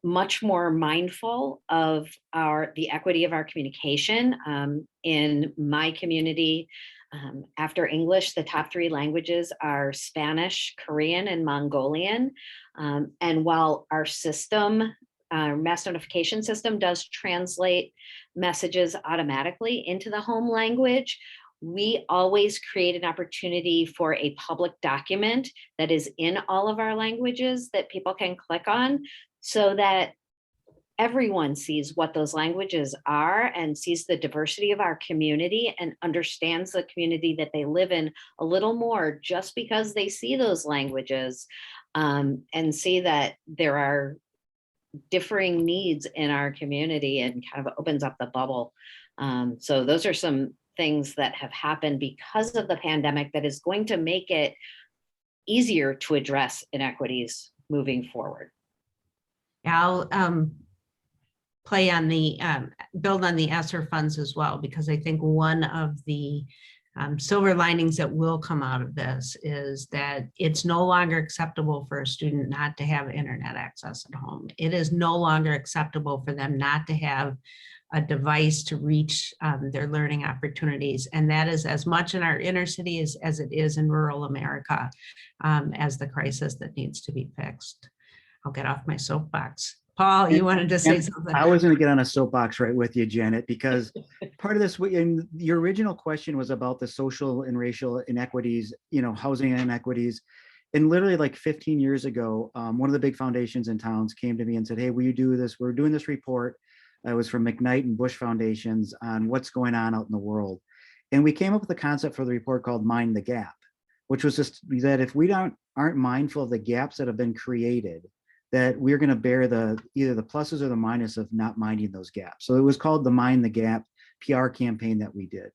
much more mindful of the equity of our communication. In my community, after English, the top 3 languages are Spanish, Korean, and Mongolian. And while our system, our mass notification system, does translate messages automatically into the home language, we always create an opportunity for a public document that is in all of our languages that people can click on, so that everyone sees what those languages are and sees the diversity of our community and understands the community that they live in a little more, just because they see those languages and see that there are differing needs in our community, and kind of opens up the bubble. So those are some things that have happened because of the pandemic that is going to make it easier to address inequities moving forward. I'll play on the build on the ESSER funds as well, because I think one of the silver linings that will come out of this is that it's no longer acceptable for a student not to have internet access at home. It is no longer acceptable for them not to have a device to reach their learning opportunities. And that is as much in our inner city as it is in rural America, as the crisis that needs to be fixed. I'll get off my soapbox. Paul, you wanted to say something? I was going to get on a soapbox right with you, Janet, because part of this, and your original question was about the social and racial inequities, housing inequities. And literally like 15 years ago, one of the big foundations in towns came to me and said, hey, will you do this? We're doing this report. It was from McKnight and Bush Foundations on what's going on out in the world. And we came up with a concept for the report called Mind the Gap, which was just that if we aren't mindful of the gaps that have been created, that we're going to bear either the pluses or the minus of not minding those gaps. So it was called the Mind the Gap PR campaign that we did.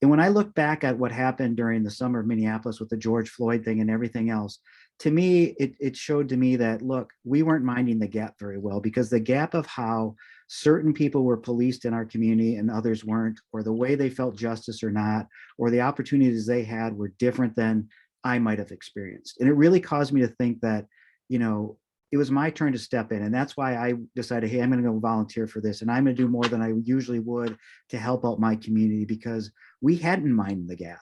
And when I look back at what happened during the summer of Minneapolis with the George Floyd thing and everything else, to me, it showed to me that, look, we weren't minding the gap very well, because the gap of how certain people were policed in our community and others weren't, or the way they felt justice or not, or the opportunities they had were different than I might have experienced. And it really caused me to think that, it was my turn to step in. And that's why I decided, hey, I'm going to go volunteer for this. And I'm going to do more than I usually would to help out my community, because we hadn't minded the gap,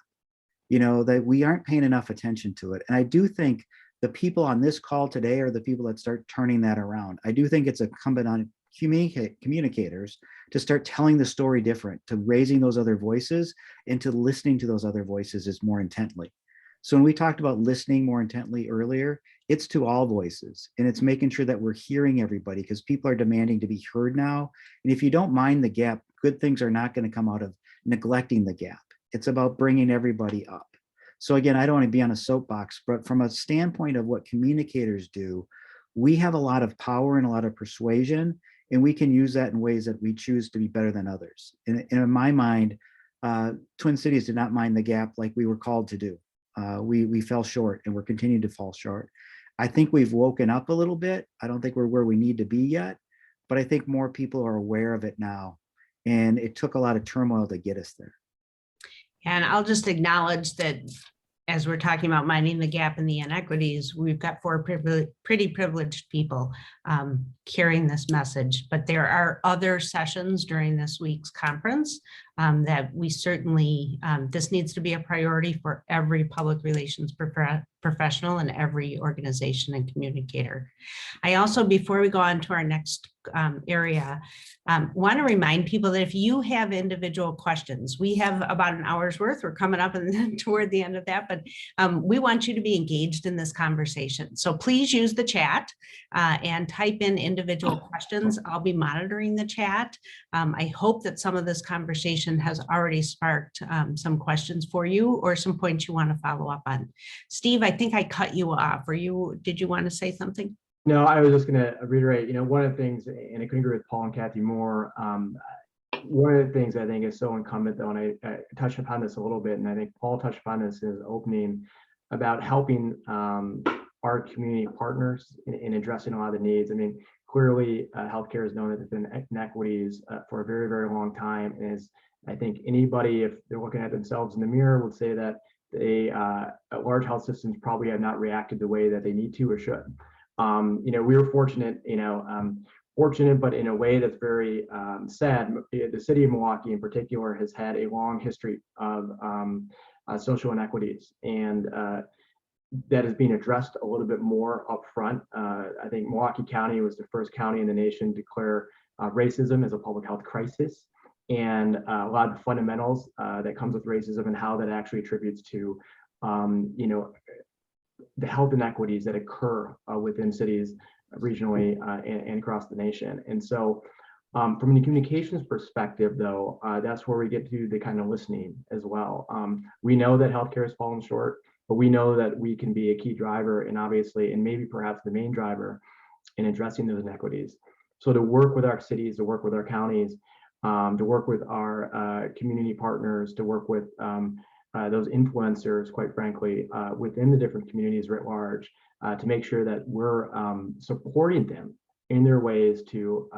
that we aren't paying enough attention to it. And I do think the people on this call today are the people that start turning that around. I do think it's incumbent on communicators to start telling the story different, to raising those other voices and to listening to those other voices is more intently. So when we talked about listening more intently earlier, it's to all voices, and it's making sure that we're hearing everybody, because people are demanding to be heard now. And if you don't mind the gap, good things are not going to come out of neglecting the gap. It's about bringing everybody up. So again, I don't want to be on a soapbox, but from a standpoint of what communicators do, we have a lot of power and a lot of persuasion. and we can use that in ways that we choose to be better than others. And in my mind, Twin Cities did not mind the gap like we were called to do. We fell short, and we're continuing to fall short. I think we've woken up a little bit. I don't think we're where we need to be yet, but I think more people are aware of it now. And it took a lot of turmoil to get us there. And I'll just acknowledge that as we're talking about minding the gap and the inequities, we've got four pretty privileged people carrying this message, but there are other sessions during this week's conference that we certainly, this needs to be a priority for every public relations professional and every organization and communicator. I also, before we go on to our next area, want to remind people that if you have individual questions, we have about an hour's worth. We're coming up and toward the end of that, but we want you to be engaged in this conversation. So please use the chat and type in individual questions. I'll be monitoring the chat. I hope that some of this conversation has already sparked some questions for you or some points you want to follow up on. Steve, I think I cut you off. Did you want to say something? No, I was just going to reiterate, one of the things, and I couldn't agree with Paul and Cathy more. One of the things I think is so incumbent, though, and I touched upon this a little bit, and I think Paul touched upon this in his opening about helping our community partners in addressing a lot of the needs. I mean, clearly, healthcare is known that there's been inequities for a very, very long time. And as I think anybody, if they're looking at themselves in the mirror, would say that large health systems probably have not reacted the way that they need to or should. We were fortunate, but in a way that's very sad. The city of Milwaukee in particular has had a long history of social inequities, and that is being addressed a little bit more upfront. I think Milwaukee County was the first county in the nation to declare racism as a public health crisis, and a lot of the fundamentals that comes with racism and how that actually attributes to the health inequities that occur within cities regionally and across the nation. And so from a communications perspective, though, that's where we get to the kind of listening as well. We know that healthcare has fallen short, but we know that we can be a key driver and obviously, and maybe perhaps the main driver in addressing those inequities. So to work with our cities, to work with our counties, to work with our community partners, to work with those influencers, quite frankly, within the different communities writ large, to make sure that we're supporting them in their ways to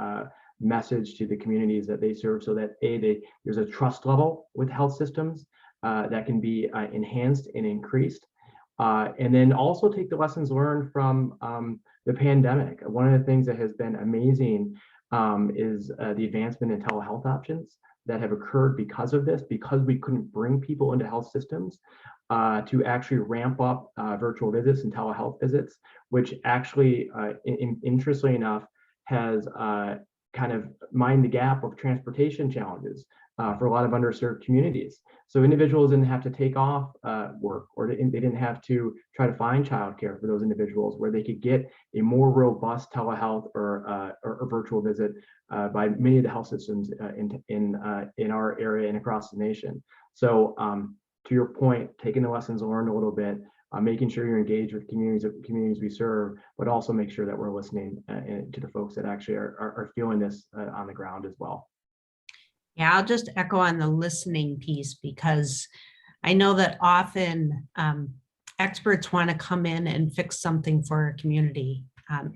message to the communities that they serve, so that there's a trust level with health systems that can be enhanced and increased. And then also take the lessons learned from the pandemic. One of the things that has been amazing is the advancement in telehealth options that have occurred because of this, because we couldn't bring people into health systems to actually ramp up virtual visits and telehealth visits, which actually, interestingly enough, has kind of mined the gap of transportation challenges for a lot of underserved communities. So individuals didn't have to take off work, or they didn't have to try to find childcare for those individuals, where they could get a more robust telehealth or virtual visit by many of the health systems in our area and across the nation. So to your point, taking the lessons learned a little bit, making sure you're engaged with communities we serve, but also make sure that we're listening to the folks that actually are feeling this on the ground as well. Yeah, I'll just echo on the listening piece, because I know that often experts want to come in and fix something for a community.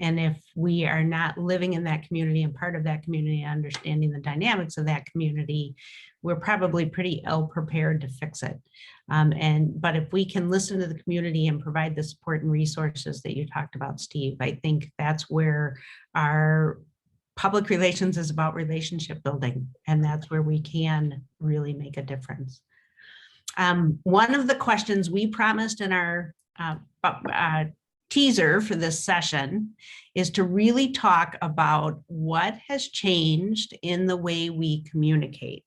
And if we are not living in that community and part of that community, understanding the dynamics of that community, we're probably pretty ill prepared to fix it. But if we can listen to the community and provide the support and resources that you talked about, Steve, I think that's where our public relations is about relationship building, and that's where we can really make a difference. One of the questions we promised in our teaser for this session is to really talk about what has changed in the way we communicate.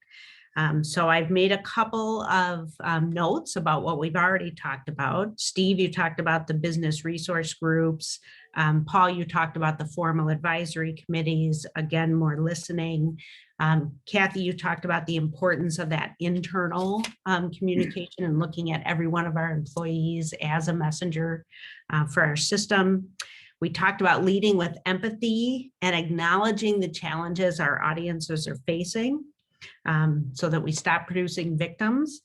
So I've made a couple of notes about what we've already talked about. Steve, you talked about the business resource groups. Paul, you talked about the formal advisory committees, again, more listening. Cathy, you talked about the importance of that internal communication and looking at every one of our employees as a messenger for our system. We talked about leading with empathy and acknowledging the challenges our audiences are facing, so that we stop producing victims.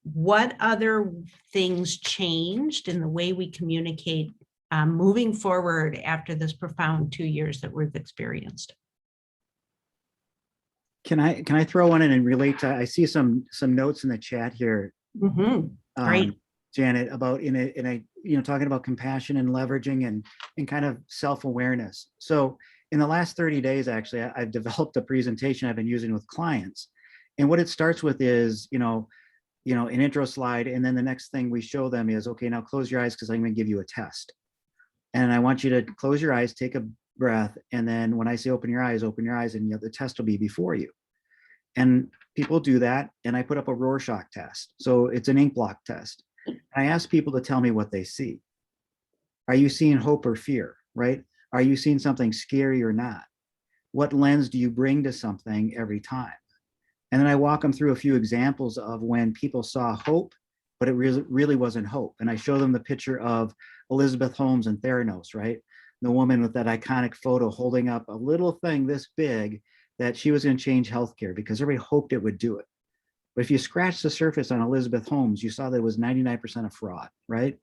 What other things changed in the way we communicate moving forward after this profound 2 years that we've experienced? Can I throw one in and relate to, I see some notes in the chat here. Great. Janet, about in a talking about compassion and leveraging and kind of self-awareness. So in the last 30 days, actually, I've developed a presentation I've been using with clients. And what it starts with is, an intro slide. And then the next thing we show them is, okay, now close your eyes because I'm going to give you a test. And I want you to close your eyes, take a breath. And then when I say open your eyes, and the test will be before you. And people do that. And I put up a Rorschach test. So it's an ink block test. I ask people to tell me what they see. Are you seeing hope or fear, right? Are you seeing something scary or not? What lens do you bring to something every time? And then I walk them through a few examples of when people saw hope, but it really wasn't hope. And I show them the picture of Elizabeth Holmes and Theranos, right? The woman with that iconic photo holding up a little thing this big that she was going to change healthcare because everybody hoped it would do it. But if you scratch the surface on Elizabeth Holmes, you saw that it was 99% of fraud, right?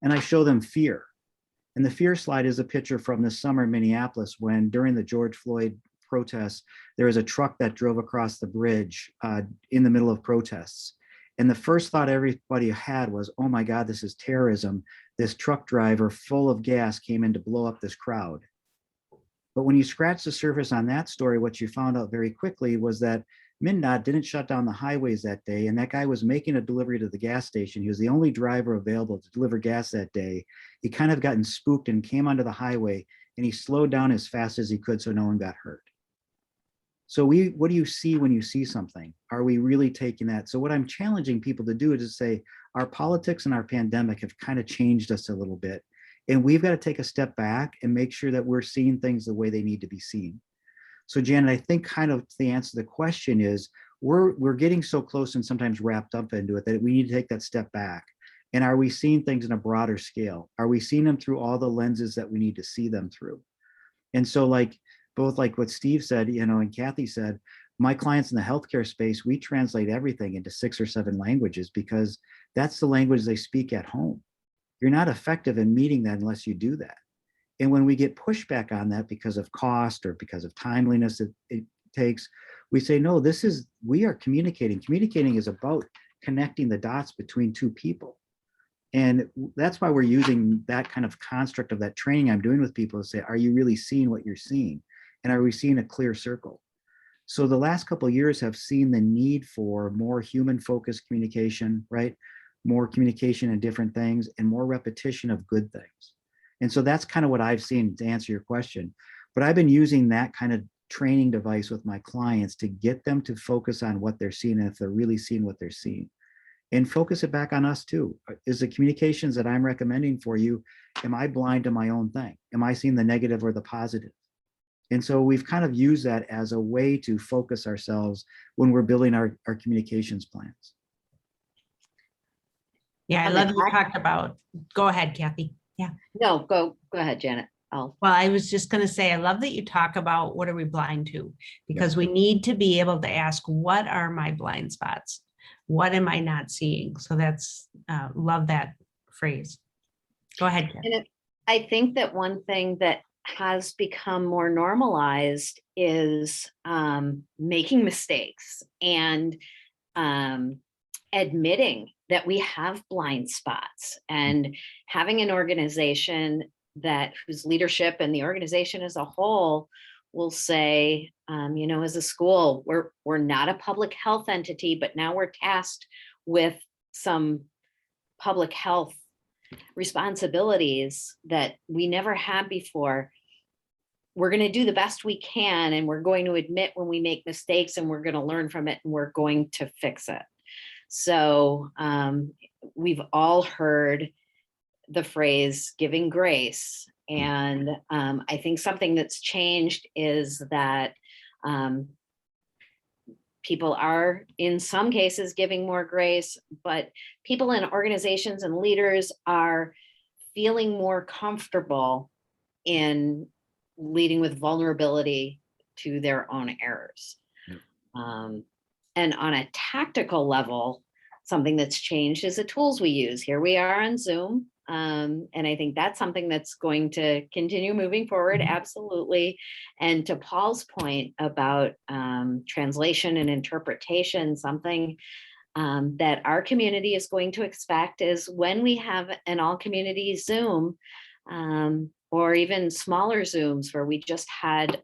And I show them fear. And the fear slide is a picture from this summer in Minneapolis when during the George Floyd protests, there was a truck that drove across the bridge in the middle of protests. And the first thought everybody had was, oh my God, this is terrorism. This truck driver full of gas came in to blow up this crowd. But when you scratch the surface on that story, what you found out very quickly was that MnDOT didn't shut down the highways that day, and that guy was making a delivery to the gas station. He was the only driver available to deliver gas that day. He kind of gotten spooked and came onto the highway, and he slowed down as fast as he could so no one got hurt. So what do you see when you see something? Are we really taking that? So what I'm challenging people to do is to say, our politics and our pandemic have kind of changed us a little bit, and we've got to take a step back and make sure that we're seeing things the way they need to be seen. So Janet, I think kind of the answer to the question is we're getting so close and sometimes wrapped up into it that we need to take that step back. And are we seeing things in a broader scale? Are we seeing them through all the lenses that we need to see them through? And so both like what Steve said, and Cathy said, my clients in the healthcare space, we translate everything into 6 or 7 languages because that's the language they speak at home. You're not effective in meeting that unless you do that. And when we get pushback on that because of cost or because of timeliness it takes, we say, no, we are communicating. Communicating is about connecting the dots between two people. And that's why we're using that kind of construct of that training I'm doing with people to say, are you really seeing what you're seeing? And are we seeing a clear circle? So the last couple of years have seen the need for more human-focused communication, right? More communication in different things and more repetition of good things. And so that's kind of what I've seen to answer your question. But I've been using that kind of training device with my clients to get them to focus on what they're seeing and if they're really seeing what they're seeing. And focus it back on us too. Is the communications that I'm recommending for you, am I blind to my own thing? Am I seeing the negative or the positive? And so we've kind of used that as a way to focus ourselves when we're building our communications plans. Yeah, I love you talked about, go ahead, Cathy. Yeah. No, go ahead, Janet. Well, I was just going to say, I love that you talk about what are we blind to, because we need to be able to ask, what are my blind spots? What am I not seeing? So that's, love that phrase. Go ahead, Cathy. And I think that one thing that has become more normalized is making mistakes and admitting that we have blind spots, and having an organization whose leadership and the organization as a whole will say, as a school, we're not a public health entity, but now we're tasked with some public health responsibilities that we never had before. We're going to do the best we can, and we're going to admit when we make mistakes, and we're going to learn from it, and we're going to fix it. So we've all heard the phrase giving grace. And I think something that's changed is that people are, in some cases, giving more grace, but people in organizations and leaders are feeling more comfortable in leading with vulnerability to their own errors. Yep. And on a tactical level, something that's changed is the tools we use. Here we are on Zoom. And I think that's something that's going to continue moving forward, absolutely. And to Paul's point about translation and interpretation, something that our community is going to expect is when we have an all community Zoom, or even smaller Zooms where we just had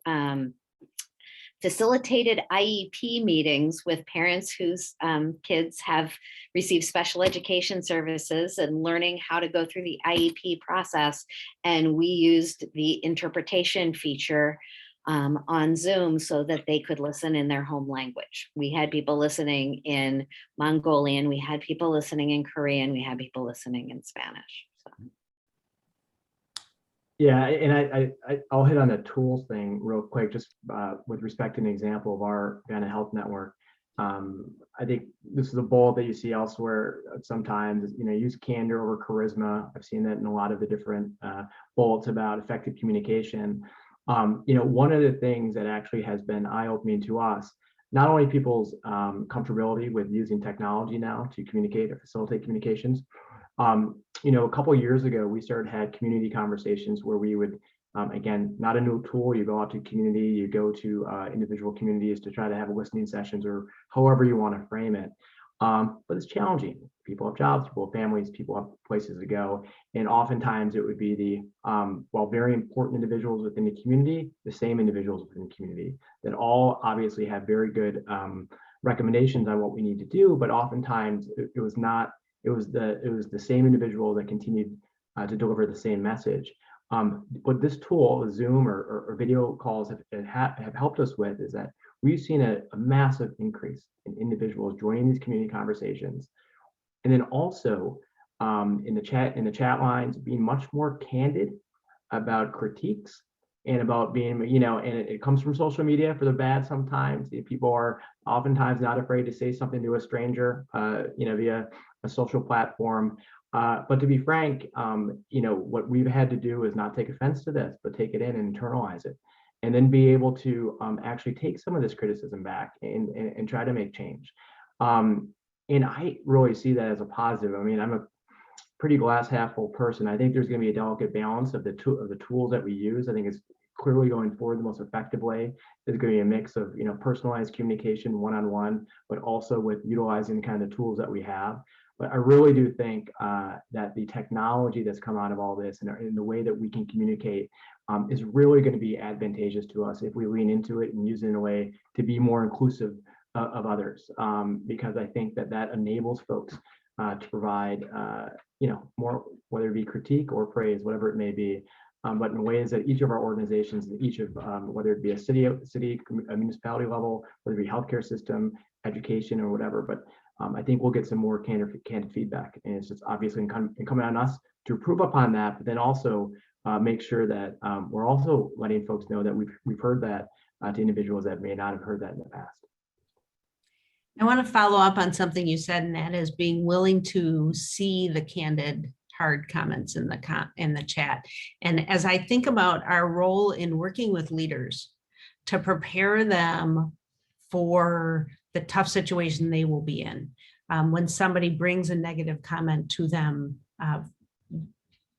facilitated IEP meetings with parents whose kids have received special education services and learning how to go through the IEP process. And we used the interpretation feature on Zoom so that they could listen in their home language. We had people listening in Mongolian, we had people listening in Korean, we had people listening in Spanish. So. Yeah, and I'll hit on the tools thing real quick, just with respect to an example of our Vienna Health Network. I think this is a bullet that you see elsewhere sometimes, use candor over charisma. I've seen that in a lot of the different bullets about effective communication. One of the things that actually has been eye-opening to us, not only people's comfortability with using technology now to communicate or facilitate communications. A couple of years ago, we had community conversations where we would, again, not a new tool, you go out to community, you go to individual communities to try to have listening sessions or however you want to frame it. But it's challenging. People have jobs, people have families, people have places to go. And oftentimes it would be the, very important individuals within the community, the same individuals within the community that all obviously have very good recommendations on what we need to do, but oftentimes it was not. It was the same individual that continued to deliver the same message. What this tool, Zoom or video calls have helped us with is that we've seen a massive increase in individuals joining these community conversations. And then also in the chat lines, being much more candid about critiques and about being, and it comes from social media for the bad sometimes. People are oftentimes not afraid to say something to a stranger, via a social platform. But to be frank, what we've had to do is not take offense to this, but take it in and internalize it. And then be able to actually take some of this criticism back and try to make change. And I really see that as a positive. I mean, I'm a pretty glass half full person. I think there's going to be a delicate balance of the tools that we use. I think it's clearly going forward the most effective way is going to be a mix of personalized communication one-on-one, but also with utilizing kind of the tools that we have. But I really do think that the technology that's come out of all this and the way that we can communicate is really going to be advantageous to us if we lean into it and use it in a way to be more inclusive of others, because I think that enables folks to provide more, whether it be critique or praise, whatever it may be, but in ways that each of our organizations, each of whether it be a city, a municipality level, whether it be healthcare system, education, or whatever. But I think we'll get some more candid feedback, and it's just obviously incumbent on us to improve upon that, but then also make sure that we're also letting folks know that we've heard that to individuals that may not have heard that in the past. I want to follow up on something you said, and that is being willing to see the candid, hard comments in the chat. And as I think about our role in working with leaders to prepare them for the tough situation they will be in, when somebody brings a negative comment to them,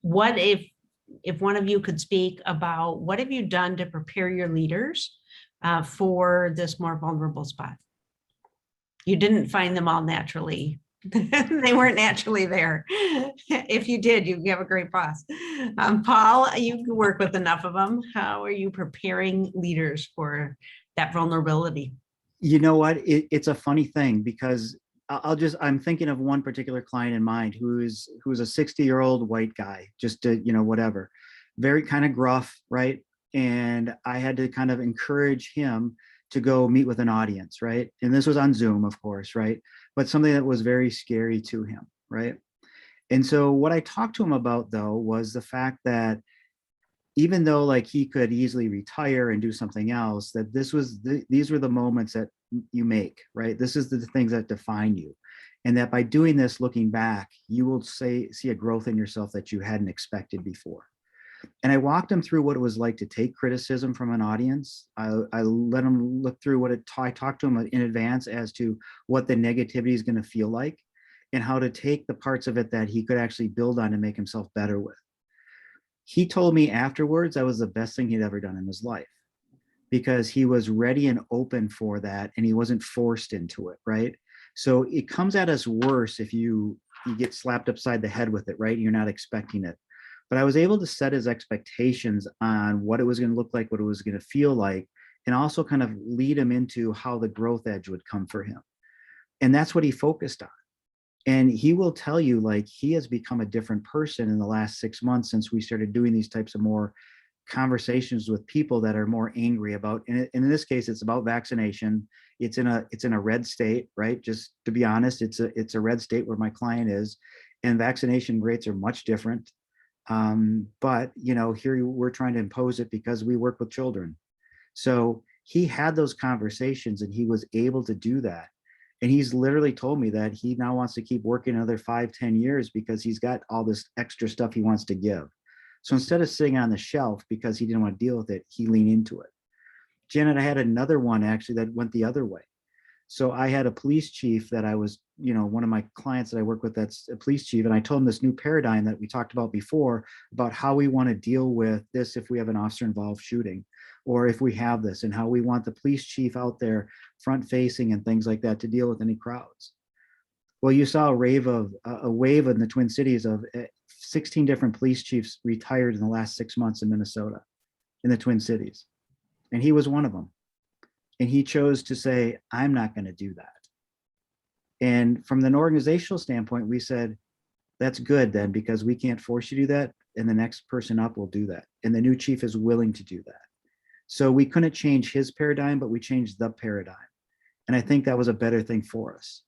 what if one of you could speak about what have you done to prepare your leaders for this more vulnerable spot? You didn't find them all naturally. They weren't naturally there. If you did, you have a great boss. Paul, you work with enough of them. How are you preparing leaders for that vulnerability? You know what? It's a funny thing because I'm thinking of one particular client in mind who's a 60-year-old white guy, just to, whatever, very kind of gruff, right? And I had to kind of encourage him to go meet with an audience, right? And this was on Zoom, of course, right? But something that was very scary to him, right? And so what I talked to him about, though, was the fact that even though like he could easily retire and do something else, that these were the moments that you make, right? This is the things that define you. And that by doing this, looking back, you will see a growth in yourself that you hadn't expected before. And I walked him through what it was like to take criticism from an audience. I let him look through I talked to him in advance as to what the negativity is going to feel like and how to take the parts of it that he could actually build on and make himself better with. He told me afterwards that was the best thing he'd ever done in his life, because he was ready and open for that and he wasn't forced into it, right? So it comes at us worse if you get slapped upside the head with it, right? You're not expecting it. But I was able to set his expectations on what it was going to look like, what it was going to feel like, and also kind of lead him into how the growth edge would come for him. And that's what he focused on. And he will tell you, like, he has become a different person in the last 6 months since we started doing these types of more conversations with people that are more angry about, and in this case, it's about vaccination. It's in a red state, right? Just to be honest, it's a red state where my client is, and vaccination rates are much different. But here we're trying to impose it because we work with children. So he had those conversations and he was able to do that. And he's literally told me that he now wants to keep working another 5-10 years because he's got all this extra stuff he wants to give. So instead of sitting on the shelf because he didn't want to deal with it, he leaned into it. Janet, I had another one actually that went the other way. So I had a police chief that I was, one of my clients that I work with that's a police chief, and I told him this new paradigm that we talked about before about how we want to deal with this if we have an officer involved shooting, or if we have this, and how we want the police chief out there front facing and things like that to deal with any crowds. Well, you saw a wave in the Twin Cities of 16 different police chiefs retired in the last 6 months in Minnesota, in the Twin Cities. And he was one of them. And he chose to say, I'm not going to do that. And from an organizational standpoint, we said, that's good then, because we can't force you to do that. And the next person up will do that. And the new chief is willing to do that. So we couldn't change his paradigm, but we changed the paradigm. And I think that was a better thing for us.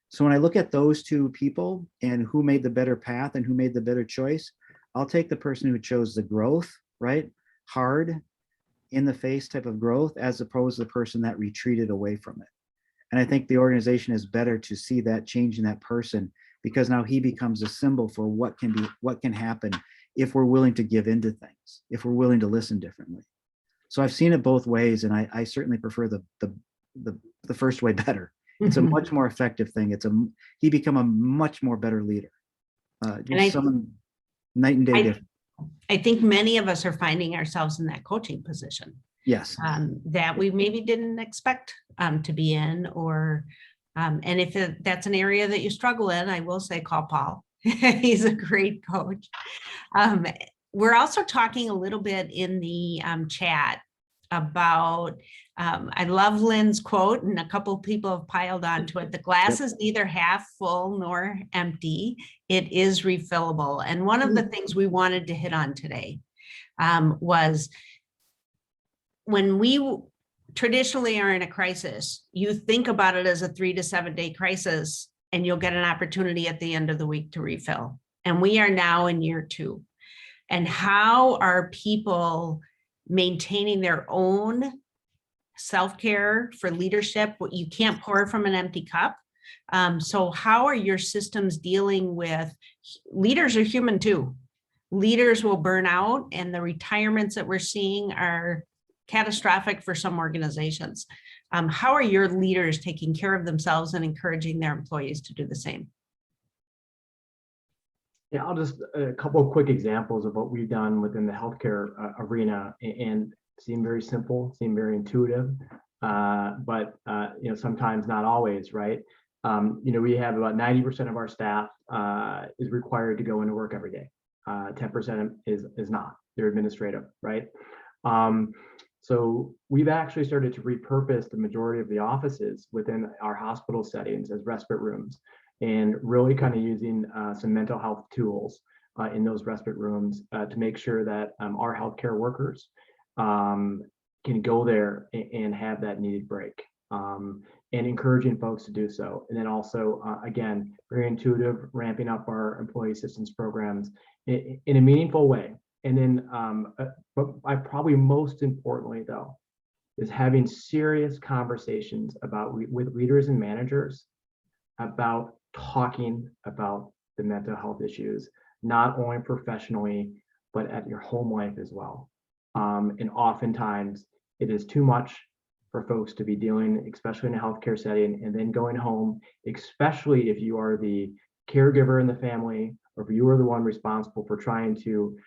So when I look at those two people and who made the better path and who made the better choice, I'll take the person who chose the growth, right? Hard, in the face type of growth, as opposed to the person that retreated away from it. And I think the organization is better to see that change in that person, because now he becomes a symbol for what can happen if we're willing to give into things, if we're willing to listen differently. So I've seen it both ways, and I certainly prefer the first way better. It's a much more effective thing. He become a much more better leader. Someone night and day different. I think many of us are finding ourselves in that coaching position. Yes. That we maybe didn't expect to be in, or and if that's an area that you struggle in, I will say call Paul. He's a great coach. We're also talking a little bit in the chat about, I love Lynn's quote, and a couple of people have piled onto it. The glass is neither half full nor empty. It is refillable. And one of the things we wanted to hit on today was, when we traditionally are in a crisis, you think about it as a 3 to 7 day crisis, and you'll get an opportunity at the end of the week to refill. And we are now in year 2. And how are people maintaining their own self-care for leadership? You can't pour from an empty cup. So how are your systems dealing with, leaders are human too. Leaders will burn out, and the retirements that we're seeing are catastrophic for some organizations. How are your leaders taking care of themselves and encouraging their employees to do the same? Yeah, I'll just a couple of quick examples of what we've done within the healthcare arena, and seem very simple, seem very intuitive, but sometimes not always, right? We have about 90% of our staff is required to go into work every day. 10% is not. They're administrative, right? So we've actually started to repurpose the majority of the offices within our hospital settings as respite rooms, and really kind of using some mental health tools in those respite rooms to make sure that our healthcare workers can go there and have that needed break, and encouraging folks to do so. And then also, again, very intuitive, ramping up our employee assistance programs in a meaningful way. And then, but I probably most importantly though, is having serious conversations with leaders and managers about talking about the mental health issues, not only professionally, but at your home life as well. And oftentimes it is too much for folks to be dealing, especially in a healthcare setting, and then going home, especially if you are the caregiver in the family, or if you are the one responsible for trying to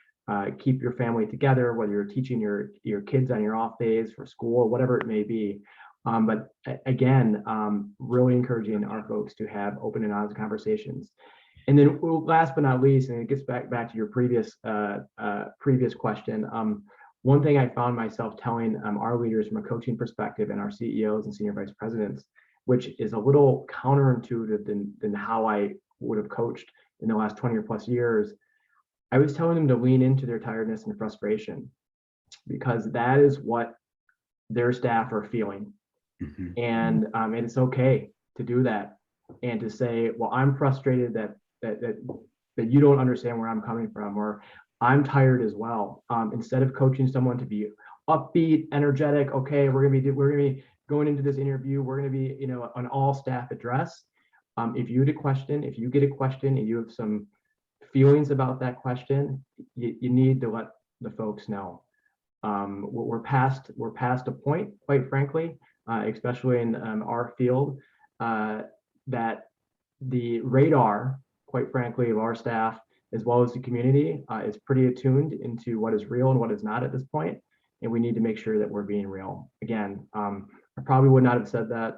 keep your family together, whether you're teaching your kids on your off days for school, whatever it may be. But again, really encouraging our folks to have open and honest conversations. And then last but not least, and it gets back to your previous question, one thing I found myself telling our leaders from a coaching perspective and our CEOs and senior vice presidents, which is a little counterintuitive than how I would have coached in the last 20 or plus years, I was telling them to lean into their tiredness and frustration, because that is what their staff are feeling. Mhm. And it's okay to do that and to say, well, I'm frustrated that you don't understand where I'm coming from, or I'm tired as well. Instead of coaching someone to be upbeat, energetic, okay, we're gonna be going into this interview, we're gonna be, an all staff address. If you get a question and you have some feelings about that question, you need to let the folks know. We're past a point, quite frankly, especially in our field, that the radar, quite frankly, of our staff, as well as the community, is pretty attuned into what is real and what is not at this point. And we need to make sure that we're being real. Again, I probably would not have said that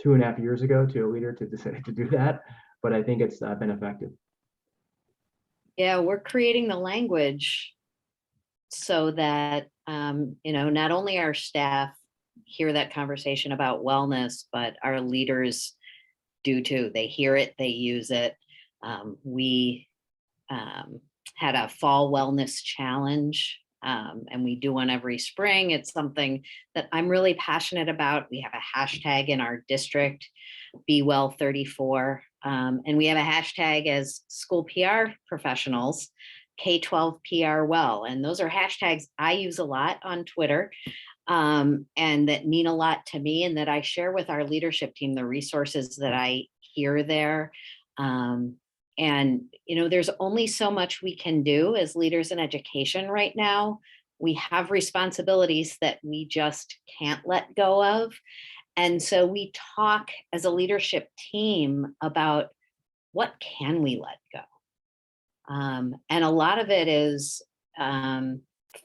2.5 years ago to a leader to do that, but I think it's been effective. Yeah, we're creating the language so that, not only our staff hear that conversation about wellness, but our leaders do too. They hear it, they use it. We had a fall wellness challenge, and we do one every spring. It's something that I'm really passionate about. We have a hashtag in our district, BeWell34, and we have a hashtag as school PR professionals, K-12 PR Well, and those are hashtags I use a lot on Twitter, and that mean a lot to me, and that I share with our leadership team, the resources that I hear there. And, there's only so much we can do as leaders in education right now. We have responsibilities that we just can't let go of. And so we talk as a leadership team about what can we let go. And a lot of it is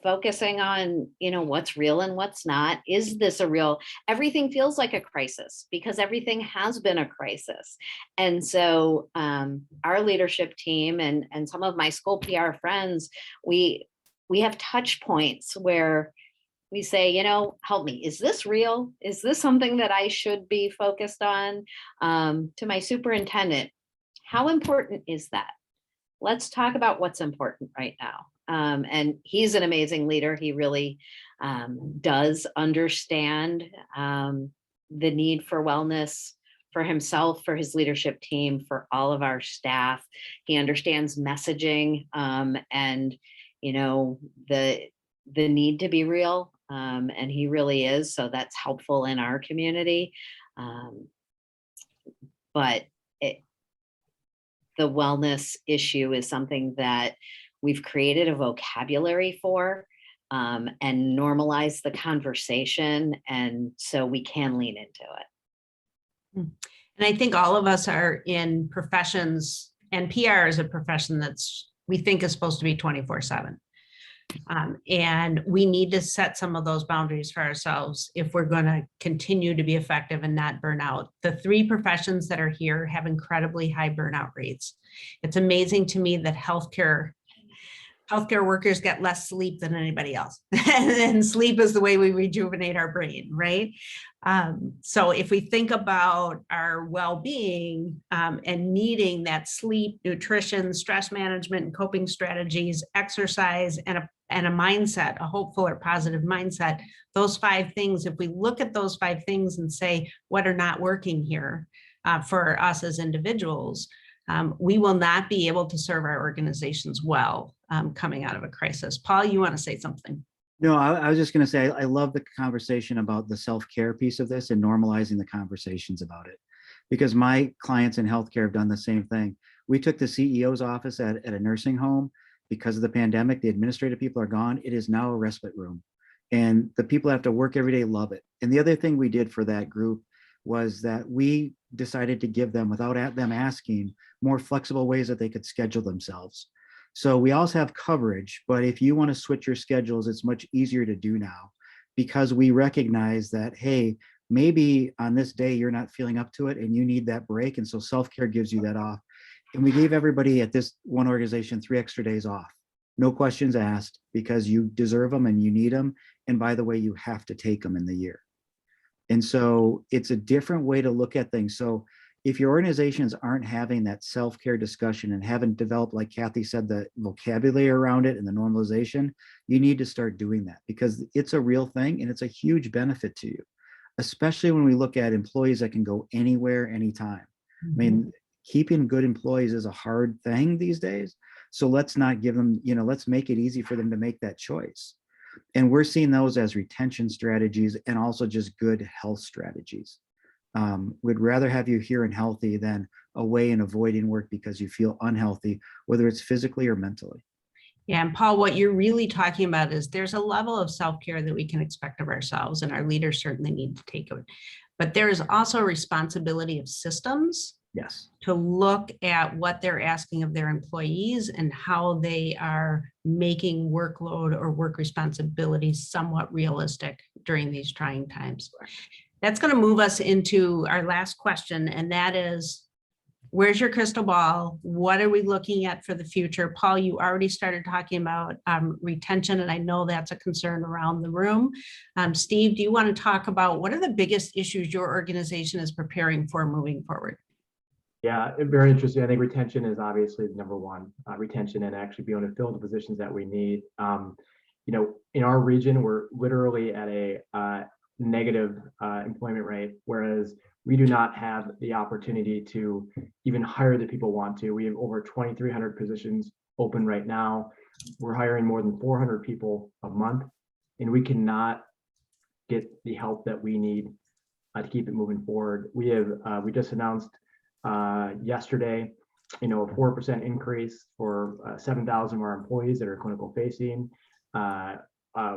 focusing on, what's real and what's not. Is this a real, everything feels like a crisis because everything has been a crisis. And so our leadership team and some of my school PR friends, we have touch points where we say, help me, is this real? Is this something that I should be focused on? To my superintendent, how important is that? Let's talk about what's important right now. And he's an amazing leader. He really does understand the need for wellness for himself, for his leadership team, for all of our staff. He understands messaging and, the need to be real. And he really is. So that's helpful in our community. But the wellness issue is something that we've created a vocabulary for and normalize the conversation. And so we can lean into it. And I think all of us are in professions, and PR is a profession we think is supposed to be 24/7. And we need to set some of those boundaries for ourselves if we're going to continue to be effective and not burn out. The 3 professions that are here have incredibly high burnout rates. It's amazing to me that healthcare workers get less sleep than anybody else. And sleep is the way we rejuvenate our brain, right? So if we think about our well-being and needing that sleep, nutrition, stress management, and coping strategies, exercise, and a mindset, a hopeful or positive mindset, those 5 things, if we look at those 5 things and say, what are not working here for us as individuals, we will not be able to serve our organizations well coming out of a crisis. Paul, you want to say something? No, I was just going to say, I love the conversation about the self-care piece of this and normalizing the conversations about it. because my clients in healthcare have done the same thing. We took the CEO's office at a nursing home. Because of the pandemic, the administrative people are gone. It is now a respite room. And the people that have to work every day love it. And the other thing we did for that group was that we decided to give them, without them asking, more flexible ways that they could schedule themselves. So we also have coverage, but if you want to switch your schedules, it's much easier to do now, because we recognize that, hey, maybe on this day you're not feeling up to it and you need that break. And so self-care gives you that off. And we gave everybody at this one organization 3 extra days off. No questions asked, because you deserve them and you need them. And by the way, you have to take them in the year. And so it's a different way to look at things. So if your organizations aren't having that self-care discussion and haven't developed, like Cathy said, the vocabulary around it and the normalization, you need to start doing that, because it's a real thing and it's a huge benefit to you, especially when we look at employees that can go anywhere, anytime. I mean, keeping good employees is a hard thing these days. So let's not give them, let's make it easy for them to make that choice. And we're seeing those as retention strategies and also just good health strategies. We'd rather have you here and healthy than away and avoiding work because you feel unhealthy, whether it's physically or mentally. Yeah, and Paul, what you're really talking about is there's a level of self-care that we can expect of ourselves, and our leaders certainly need to take it. But there is also a responsibility of systems. Yes. To look at what they're asking of their employees and how they are making workload or work responsibilities somewhat realistic during these trying times. That's going to move us into our last question, and that is, where's your crystal ball? What are we looking at for the future? Paul, you already started talking about retention, and I know that's a concern around the room. Steve, do you want to talk about what are the biggest issues your organization is preparing for moving forward? Yeah, very interesting. I think retention is obviously the number one, retention and actually being able to fill the positions that we need. In our region, we're literally at a negative employment rate, whereas we do not have the opportunity to even hire the people want to. We have over 2,300 positions open right now. We're hiring more than 400 people a month, and we cannot get the help that we need to keep it moving forward. We just announced yesterday, a 4% increase for 7,000 of our employees that are clinical facing.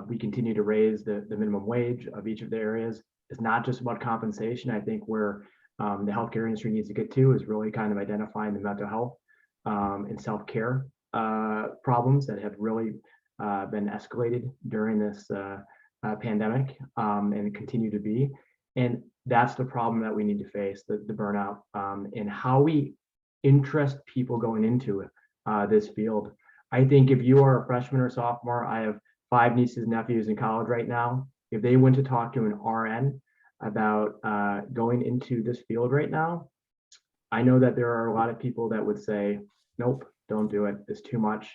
We continue to raise the minimum wage of each of the areas. It's not just about compensation. I think where the healthcare industry needs to get to is really kind of identifying the mental health and self-care problems that have really been escalated during this pandemic and continue to be. And that's the problem that we need to face, the burnout, and how we interest people going into this field. I think if you are a freshman or sophomore, I have 5 nieces and nephews in college right now. If they went to talk to an RN about going into this field right now, I know that there are a lot of people that would say, nope, don't do it. It's too much.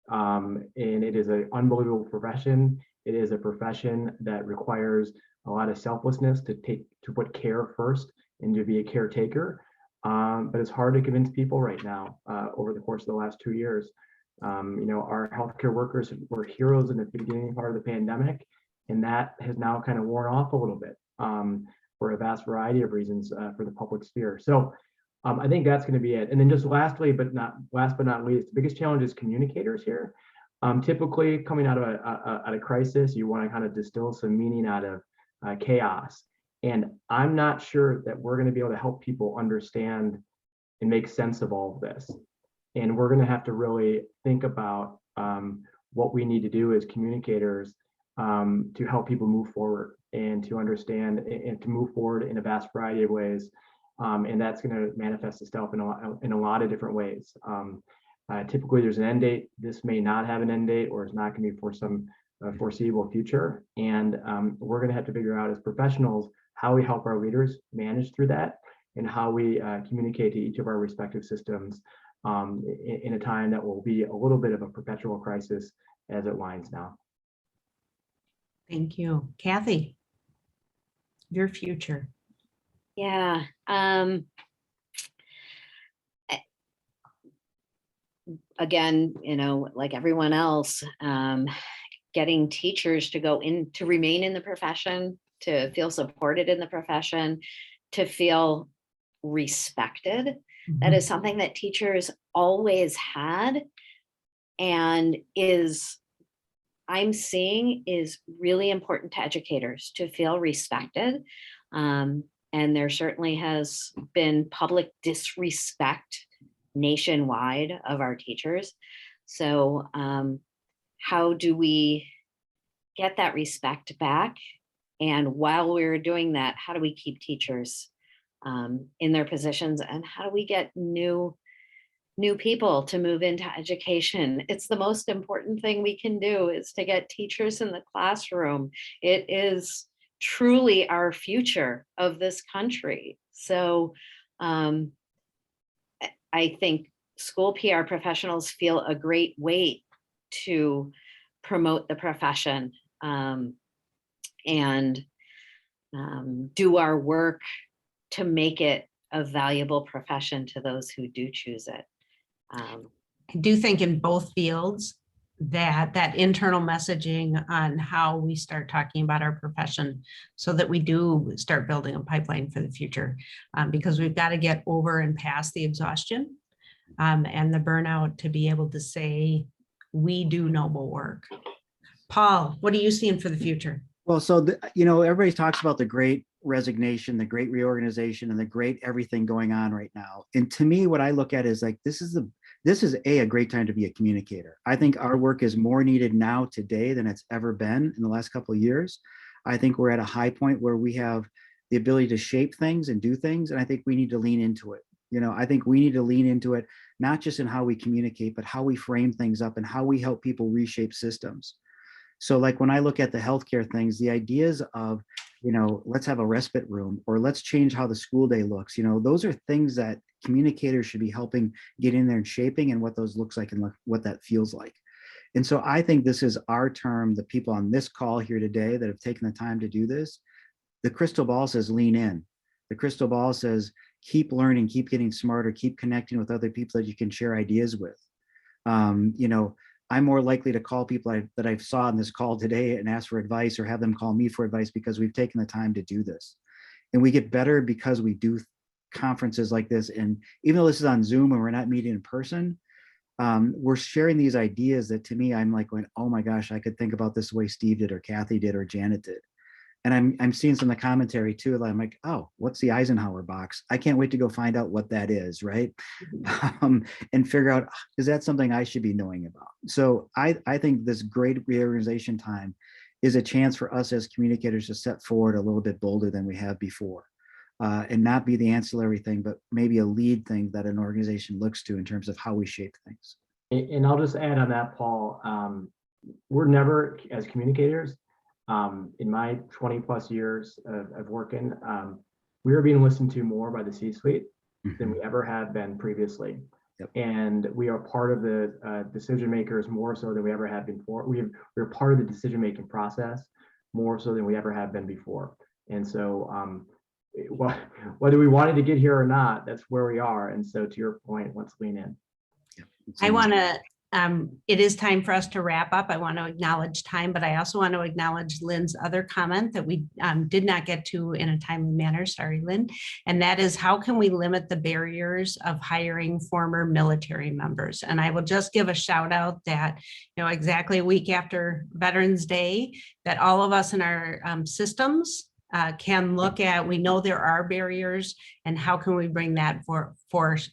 And it is an unbelievable profession. It is a profession that requires a lot of selflessness to put care first and to be a caretaker. But it's hard to convince people right now over the course of the last 2 years. Our healthcare workers were heroes in the beginning part of the pandemic, and that has now kind of worn off a little bit for a vast variety of reasons for the public sphere. So I think that's going to be it. And then just last but not least, the biggest challenge is communicators here. Typically coming out of a crisis, you want to kind of distill some meaning out of chaos. And I'm not sure that we're going to be able to help people understand and make sense of all of this. And we're going to have to really think about what we need to do as communicators to help people move forward and to understand and to move forward in a vast variety of ways. And that's going to manifest itself in a lot of different ways. Typically, there's an end date. This may not have an end date, or it's not going to be for some foreseeable future. And we're going to have to figure out as professionals how we help our leaders manage through that, and how we communicate to each of our respective systems in a time that will be a little bit of a perpetual crisis as it winds down. Thank you. Cathy, your future. Yeah. Again, like everyone else, getting teachers to remain in the profession, to feel supported in the profession, to feel respected. That is something that teachers always had, and I'm seeing is really important to educators to feel respected. And there certainly has been public disrespect nationwide of our teachers. So how do we get that respect back? And while we're doing that, how do we keep teachers in their positions, and how do we get new people to move into education? It's the most important thing we can do, is to get teachers in the classroom. It is truly our future of this country. So I think school PR professionals feel a great weight to promote the profession and do our work to make it a valuable profession to those who do choose it. I do think in both fields that internal messaging on how we start talking about our profession, so that we do start building a pipeline for the future, because we've got to get over and past the exhaustion and the burnout to be able to say we do noble work. Paul, what are you seeing for the future? Well, so, everybody talks about the great resignation, the great reorganization, and the great everything going on right now. And to me, what I look at is like, this is a great time to be a communicator. I think our work is more needed now today than it's ever been in the last couple of years. I think we're at a high point where we have the ability to shape things and do things. And I think we need to lean into it. I think we need to lean into it, not just in how we communicate, but how we frame things up and how we help people reshape systems. So like when I look at the healthcare things, the ideas of, let's have a respite room, or let's change how the school day looks, those are things that communicators should be helping get in there and shaping, and what those looks like and what that feels like. And so I think this is our term, the people on this call here today that have taken the time to do this. The crystal ball says lean in. The crystal ball says keep learning, keep getting smarter, keep connecting with other people that you can share ideas with. I'm more likely to call people that I saw on this call today and ask for advice, or have them call me for advice, because we've taken the time to do this. And we get better because we do conferences like this. And even though this is on Zoom and we're not meeting in person, we're sharing these ideas that, to me, I'm like going, oh my gosh, I could think about this the way Steve did, or Cathy did, or Janet did. And I'm seeing some of the commentary too, that I'm like, oh, what's the Eisenhower box? I can't wait to go find out what that is, right? And figure out, is that something I should be knowing about? So I think this great reorganization time is a chance for us as communicators to step forward a little bit bolder than we have before, and not be the ancillary thing, but maybe a lead thing that an organization looks to in terms of how we shape things. And I'll just add on that, Paul, we're never, as communicators, in my 20 plus years of working, we are being listened to more by the C-suite than we ever have been previously. Yep. And we are part of the decision makers more so than we ever have been before. We're part of the decision-making process more so than we ever have been before. And so whether we wanted to get here or not, that's where we are. And so to your point, let's lean in. Yep. I want to, it is time for us to wrap up. I want to acknowledge time, but I also want to acknowledge Lynn's other comment that we did not get to in a timely manner. Sorry, Lynn. And that is, how can we limit the barriers of hiring former military members? And I will just give a shout out that, exactly a week after Veterans Day, that all of us in our systems can look at, we know there are barriers, and how can we bring that voice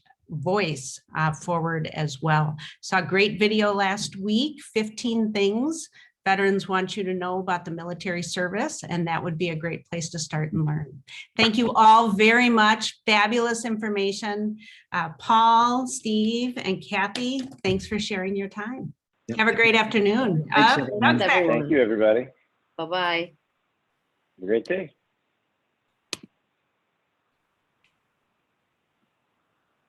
forward as well. Saw a great video last week, 15 things veterans want you to know about the military service, and that would be a great place to start and learn. Thank you all very much. Fabulous information. Paul, Steve, and Cathy, thanks for sharing your time. Yep. Have a great afternoon. Thanks, everyone. Thank you, everybody. Bye-bye. Have a great day.